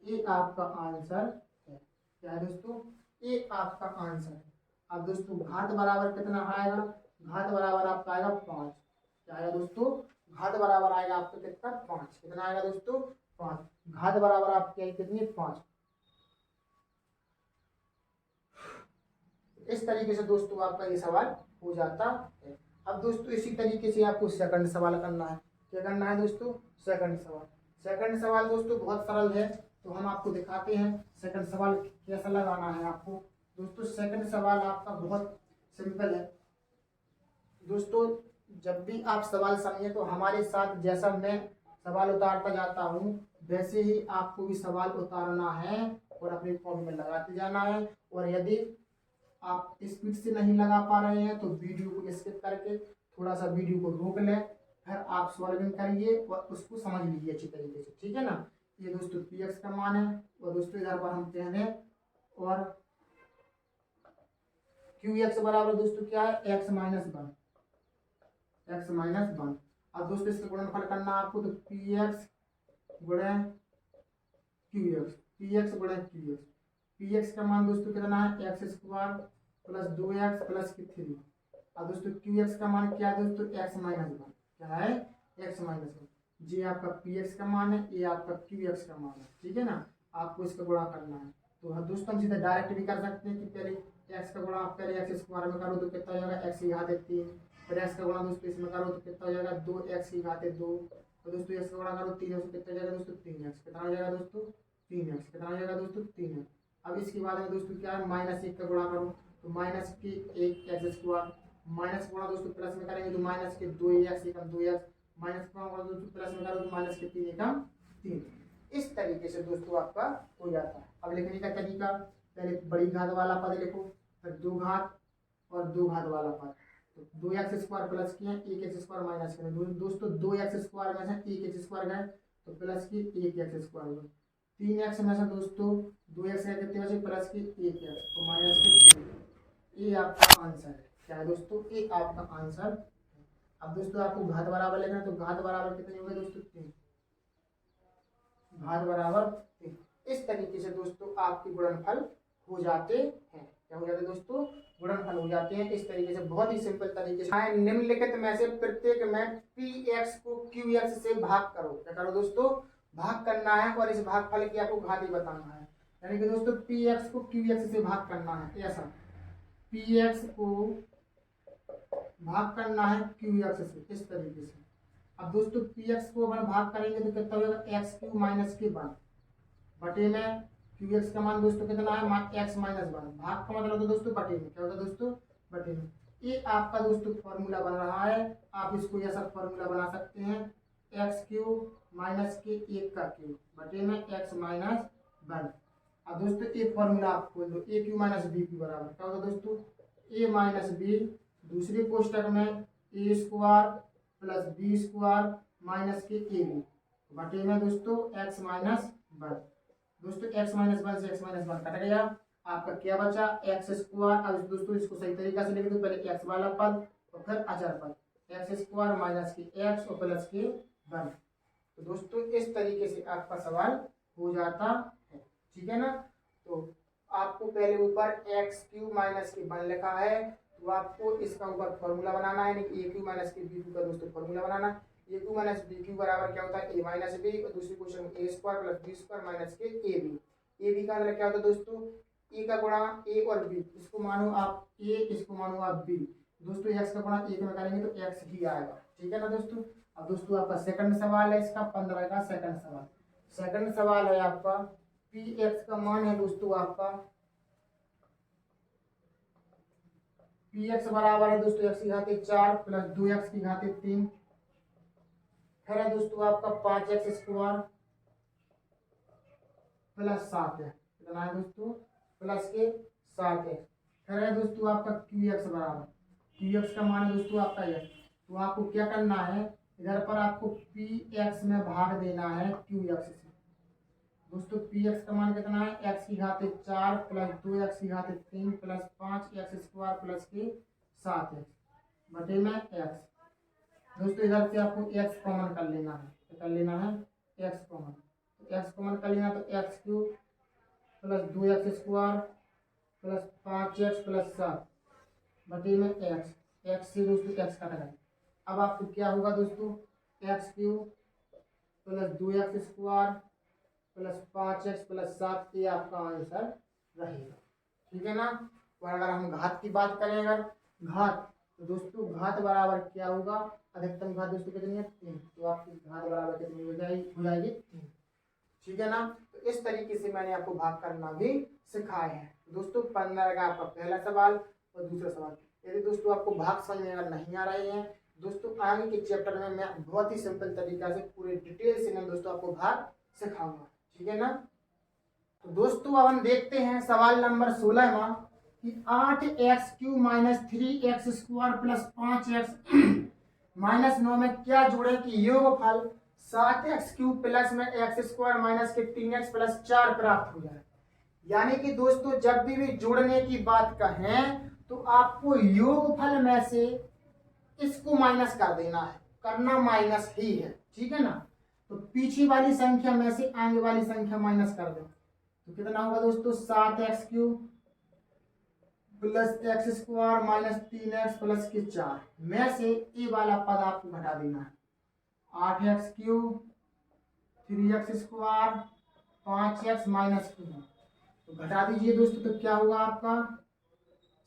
ये आपका आंसर है। क्या है दोस्तों? ये आपका आंसर है। अब दोस्तों घात बराबर कितना आएगा? घात बराबर आपका आएगा 5। क्या आएगा दोस्तों? घात बराबर आएगा आपका कितना? 5। कितना आएगा दोस्तों? 5। घात बराबर आपकी कितनी? 5। इस तरीके से दोस्तों आपका ये सवाल हो जाता है। अब दोस्तों इसी तरीके से आपको सेकंड सवाल करना है। क्या करना है दोस्तों? सेकंड सवाल। सेकंड सवाल दोस्तों बहुत सरल है तो हम आपको दिखाते हैं सेकंड सवाल कैसा लगाना है आपको। दोस्तों सेकंड सवाल आपका बहुत सिंपल है। दोस्तों जब भी आप सवाल समझे तो हमारे साथ जैसा मैं सवाल उतारता जाता हूँ वैसे ही आपको भी सवाल उतारना है और अपनी कॉपी में लगाते जाना है। और यदि आप स्पीड से नहीं लगा पा रहे हैं तो वीडियो को स्किप करके थोड़ा सा वीडियो को रोक लें, फिर आप सॉल्विंग करिए और उसको समझ लीजिए अच्छी तरीके से। ठीक है ना? ये दोस्तों पी एक्स का मान है, और दोस्तों इधर पर हम कह दें और क्यू एक्स बराबर दोस्तों क्या है, x minus one, x minus one. अब दोस्तों इसका गुणनफल करना आपको, तो पी एक्स गुणे क्यू एक्स, पी एक्स गुणे क्यू एक्स। पी एक्स का मान दोस्तों कितना है, x square plus 2x plus की 3। अब दोस्तों क्यू एक्स का मान क्या है दोस्तों, एक्स माइनस वन, क्या है, एक्स माइनस वन। जी आपका पी एक्स का मान है, ये आपका क्यू एक्स का मान है, ठीक है ना। आपको इसका गुणा करना है, तो दोस्तों हम सीधे डायरेक्ट भी कर सकते हैं कि पहले एक्स का गुणा आप पहले एक्स स्क्वायर में करो तो कितना हो जाएगा, एक्स की घात 3। फिर एक्स का गुणा दोस्तों इसमें करो तो कितना हो जाएगा, 2x की घात 2। तो दोस्तों एक्स का गुणा करो 3 से कितना हो जाएगा दोस्तों, 3x। कितना हो जाएगा दोस्तों, 3x। कितना हो जाएगा दोस्तों, 3x। अब इसके बाद में दोस्तों क्या है, माइनस 1 का गुणा करो तो माइनस के 1 एक्स स्क्वायर, माइनस गुणा दोस्तों प्लस में करेंगे तो माइनस के 2x एकम 2x, माइनस गुणा दोस्तों प्लस में करो तो माइनस के 3 एकम 3। इस तरीके से दोस्तों आपका हो जाता है। अब लिखने का तरीका, पहले बड़ी घात वाला पद लिखो, फिर 2 घात और 2 घात वाला पद। तो 2x स्क्वायर प्लस किया, 1x स्क्वायर माइनस किया, दोस्तों 2x स्क्वायर में से 1x स्क्वायर गए तो प्लस की 1x स्क्वायर हुआ, 3x में से दोस्तों 2x है कितने बचे, प्लस की 1x तो माइनस की 3। ये आपका आंसर है, क्या है दोस्तों, ये आपका आंसर है। अब दोस्तों आपको घात बराबर लेना है, तो घात बराबर कितने होंगे दोस्तों, 3, घात बराबर 3। इस तरीके से दोस्तों आपके गुणनफल हो जाते हैं, क्या हो जाते हैं दोस्तों, गुणनफल हो जाते हैं। इस तरीके से बहुत ही सिंपल तरीके से निम्नलिखित में से प्रत्येक में पी एक्स को क्यू एक्स से भाग करो। क्या करो दोस्तों, भाग करना है और इस भागफल की आपको घात ही बताना है। यानी कि दोस्तों पी एक्स को क्यू एक्स से भाग करना है, ऐसा पी एक्स को भाग करना है क्यू एक्स से, इस तरीके से। अब दोस्तों पी एक्स को अपन भाग करेंगे तो कितना होगा, एक्स क्यू माइनस के 1 बटे में क्यू एक्स का मान दोस्तों कितना है, एक्स माइनस 1। भाग का मतलब तो दोस्तों बटे में, क्या होता है दोस्तों, बटे में। ये आपका दोस्तों फॉर्मूला बन रहा है, आप इसको ऐसा फॉर्मूला बना सकते हैं, एक्स क्यू माइनस के 1 का क्यू बटे में एक्स माइनस 1। अब दोस्तों ये फॉर्मूला आप खोल दो, ए क्यू माइनस बी क्यू बराबर क्या होता है दोस्तों, ए माइनस बी, दूसरे कोष्टक में A square plus B square minus K A B बटे में दोस्तों एक्स माइनस 1। दोस्तों एक्स माइनस 1 से एक्स माइनस 1 कट गया, आपका क्या बचा, एक्स स्क्वायर। अब दोस्तों इसको सही तरीका से लिख दो, पहले एक्स वाला पद और फिर अचर पद, एक्स स्क्वायर माइनस के एक्स और प्लस के 1। तो दोस्तों इस तरीके से आपका सवाल हो जाता है, ठीक है ना। तो आपको पहले ऊपर एक्स क्यू माइनस के 1 लिखा है, तो आपको इसका ऊपर फॉर्मूला बनाना है, यानी ए क्यू माइनस के बी क्यू का दोस्तों फॉर्मूला बनाना। ए क्यू माइनस बी क्यू बराबर क्या होता है, ए माइनस बी, और दूसरी क्वेश्चन में A square plus B square minus K A B. A B का मतलब क्या होता है दोस्तों, ए का गुणा ए और बी, इसको मानो आप ए, इसको मानो आप बी। दोस्तों एक्स का गुणा 1 में करेंगे तो एक्स ही आएगा, ठीक है ना दोस्तों। अब दोस्तों आपका सेकंड सवाल है, इसका 15 का सेकंड सवाल। सेकंड सवाल है आपका, पी एक्स का मान है दोस्तों आपका, पी एक्स बराबर है दोस्तों एक्स की घात 4 प्लस 2x की घात 3, फिर है दोस्तों आपका 5x स्क्वायर प्लस 7 है, कितना है दोस्तों, प्लस के 7x। फिर है दोस्तों आपका क्यू एक्स बराबर, क्यू एक्स का मान है दोस्तों आपका x। तो आपको क्या करना है, इधर पर आपको पी एक्स में भाग देना है क्यू एक्स से। दोस्तों पी एक्स का मान कितना है, एक्स की घात 4 प्लस 2x की घात 3 प्लस 5x स्क्वायर प्लस के 7x बटे में x। दोस्तों इधर से आपको x कॉमन कर लेना है, तो कर लेना है x कॉमन, तो x कॉमन कर लेना, तो x cube plus 2x square plus 5x plus 7 बटे में x से दोस्तों x कट गया। अब आपको क्या होगा दोस्तों, x cube plus 2x square plus 5x plus 7, ये आपका आंसर रहेगा, ठीक है ना। और अगर हम घात की बात करें, अगर घात, तो दोस्तों घात बराबर क्या होगा, अधिकतम घात दोस्तों कितनी है, 3, तो आपकी घात बराबर कितनी हो जाएगी 3, ठीक है ना। तो इस तरीके से मैंने आपको भाग करना भी सिखाया है। दोस्तों 15 का आपका पहला सवाल और दूसरा सवाल। यदि दोस्तों आपको भाग समझ में अगर नहीं आ रहे हैं दोस्तों, आगे के चैप्टर में मैं बहुत ही सिंपल तरीका से पूरे डिटेल से मैं दोस्तों आपको भाग सिखाऊंगा, ठीक है ना। तो दोस्तों अब हम देखते हैं सवाल नंबर 16वां कि 8x³ minus 3x square plus 5x minus 9 में क्या जोड़े कि योगफल 7x³ प्लस में x² माइनस के 3x प्लस 4 प्राप्त हो जाए। यानी कि दोस्तों जब भी जोड़ने की बात कहें तो आपको योगफल में से इसको माइनस कर देना है, करना माइनस ही है, ठीक है ना। तो पीछे वाली संख्या में से आगे वाली संख्या माइनस कर दो तो कितना होगा दोस्तों 7x³ plus x² minus 3x plus के 4 में से ए वाला पद आपको घटा देना है। 8x³ 3x² 5x माइनस 2 तो घटा दीजिए दोस्तों, तो क्या होगा आपका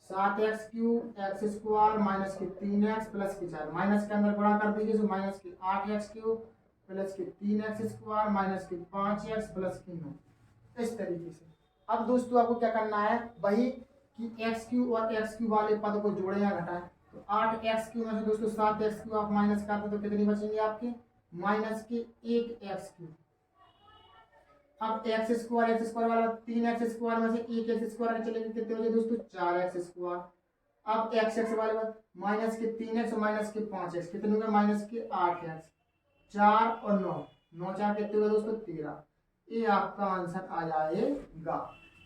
7x³ x² माइनस के 3x प्लस के 4 माइनस के अंदर गुणा कर दीजिए तो माइनस के 8x³ प्लस के 3x² माइनस के 5x प्लस के 9। इस तरीके से अब दोस्तों आपको क्या करना है, वही कि x³ और x³ वाले पद को जोड़े या घटाएं। तो 8x³ में से दोस्तों 7x³ आप माइनस कर दो तो कितनी बचेंगे आपके माइनस के 1x³। अब x² वाला 3x² में से 1x² चलेंगे कितने बचे दोस्तों 4x²। अब x वाले माइनस के 3x माइनस के 5x कितने हो गए माइनस के 8x। 4 और 9 9 4 कितने हुए दोस्तों 13। ये आपका आंसर आ जाएगा।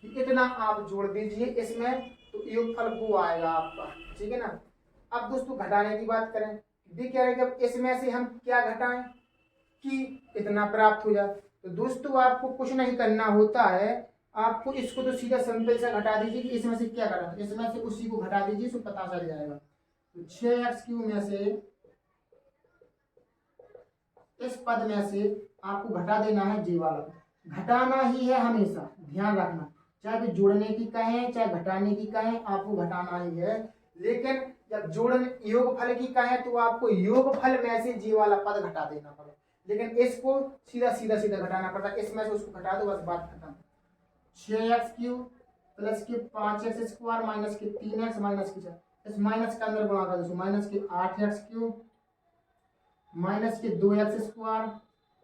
इतना आप जोड़ दीजिए इसमें तो योगफल वो आएगा आपका, ठीक है ना। अब दोस्तों घटाने की बात करें, भी कह रहे कि इसमें से हम क्या घटाएं कि इतना प्राप्त हो जाए। तो दोस्तों आपको कुछ नहीं करना होता है, आपको इसको तो सीधा सिंपल से घटा दीजिए कि इसमें से क्या घटा, इसमें से उसी को घटा दीजिए तो पता चल जाएगा। तो 6x³ में से इस पद में से आपको घटा देना है जी वाला, घटाना ही है हमेशा, ध्यान रखना, चाहे भी जोड़ने की कहें चाहे घटाने की कहें आपको घटाना ही है। लेकिन जब जोड़ने योगफल की कहें तो आपको योगफल में से जी वाला पद घटा देना पड़ेगा, लेकिन इसको सीधा सीधा सीधा घटाना पड़ता है, इसमें से उसको घटा दो बस बात खत्म। 6x³ प्लस के 5x² माइनस के 3x माइनस के 4 इस माइनस के अंदर गुणा कर दो माइनस के 8x³ माइनस के 2x²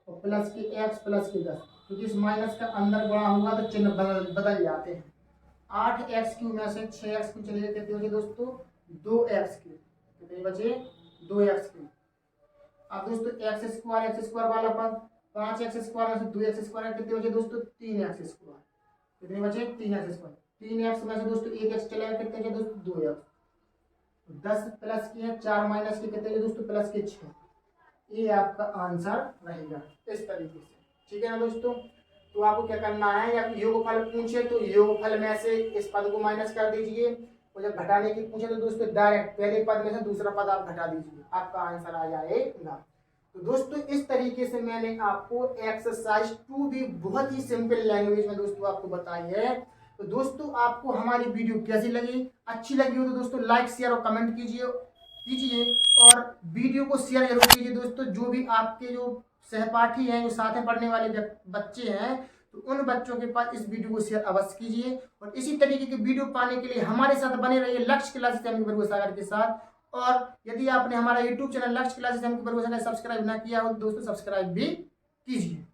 और प्लस के x प्लस के 10, क्योंकि इस माइनस का अंदर गुणा होगा तो चिन्ह बदल जाते हैं। 8x³ में से 6x³ चले गए कितने बचे दोस्तों 2x³, कितने बचे 2x³। अब दोस्तों x² वाला पद 5x² में से 2x² कितने बचे दोस्तों 3x², कितने बचे 3x²। 3x में से दोस्तों 1x चला गया कितने बचे दोस्तों 2x। 10 प्लस के 4 माइनस के कितने दोस्तों प्लस के 6। ये आपका आंसर रहेगा इस तरीके से, ठीक है ना दोस्तों। तो आपको क्या करना है, या योगफल पूछे तो योगफल में से इस पद को माइनस कर दीजिए, और जब घटाने की पूछे तो दोस्तों डायरेक्ट पहले पद में से दूसरा पद आप घटा दीजिए, आपका आंसर आ जाएगा। तो दोस्तों इस तरीके से मैंने आपको एक्सरसाइज 2 भी बहुत ही सिंपल लैंग्वेज में दोस्तों आपको बताई है। तो दोस्तों आपको हमारी वीडियो कैसी लगी, अच्छी लगी हो तो दोस्तों लाइक शेयर और कमेंट कीजिए और वीडियो को शेयर जरूर कीजिए दोस्तों। जो भी आपके जो सहपाठी हैं, जो साथ में पढ़ने वाले बच्चे हैं, तो उन बच्चों के पास इस वीडियो को शेयर अवश्य कीजिए। और इसी तरीके की वीडियो पाने के लिए हमारे साथ बने रहिए लक्ष्य क्लासेस सागर के साथ। और यदि आपने हमारा यूट्यूब चैनल लक्ष्य क्लासेस सागर सब्सक्राइब ना किया हो तो दोस्तों सब्सक्राइब भी कीजिए।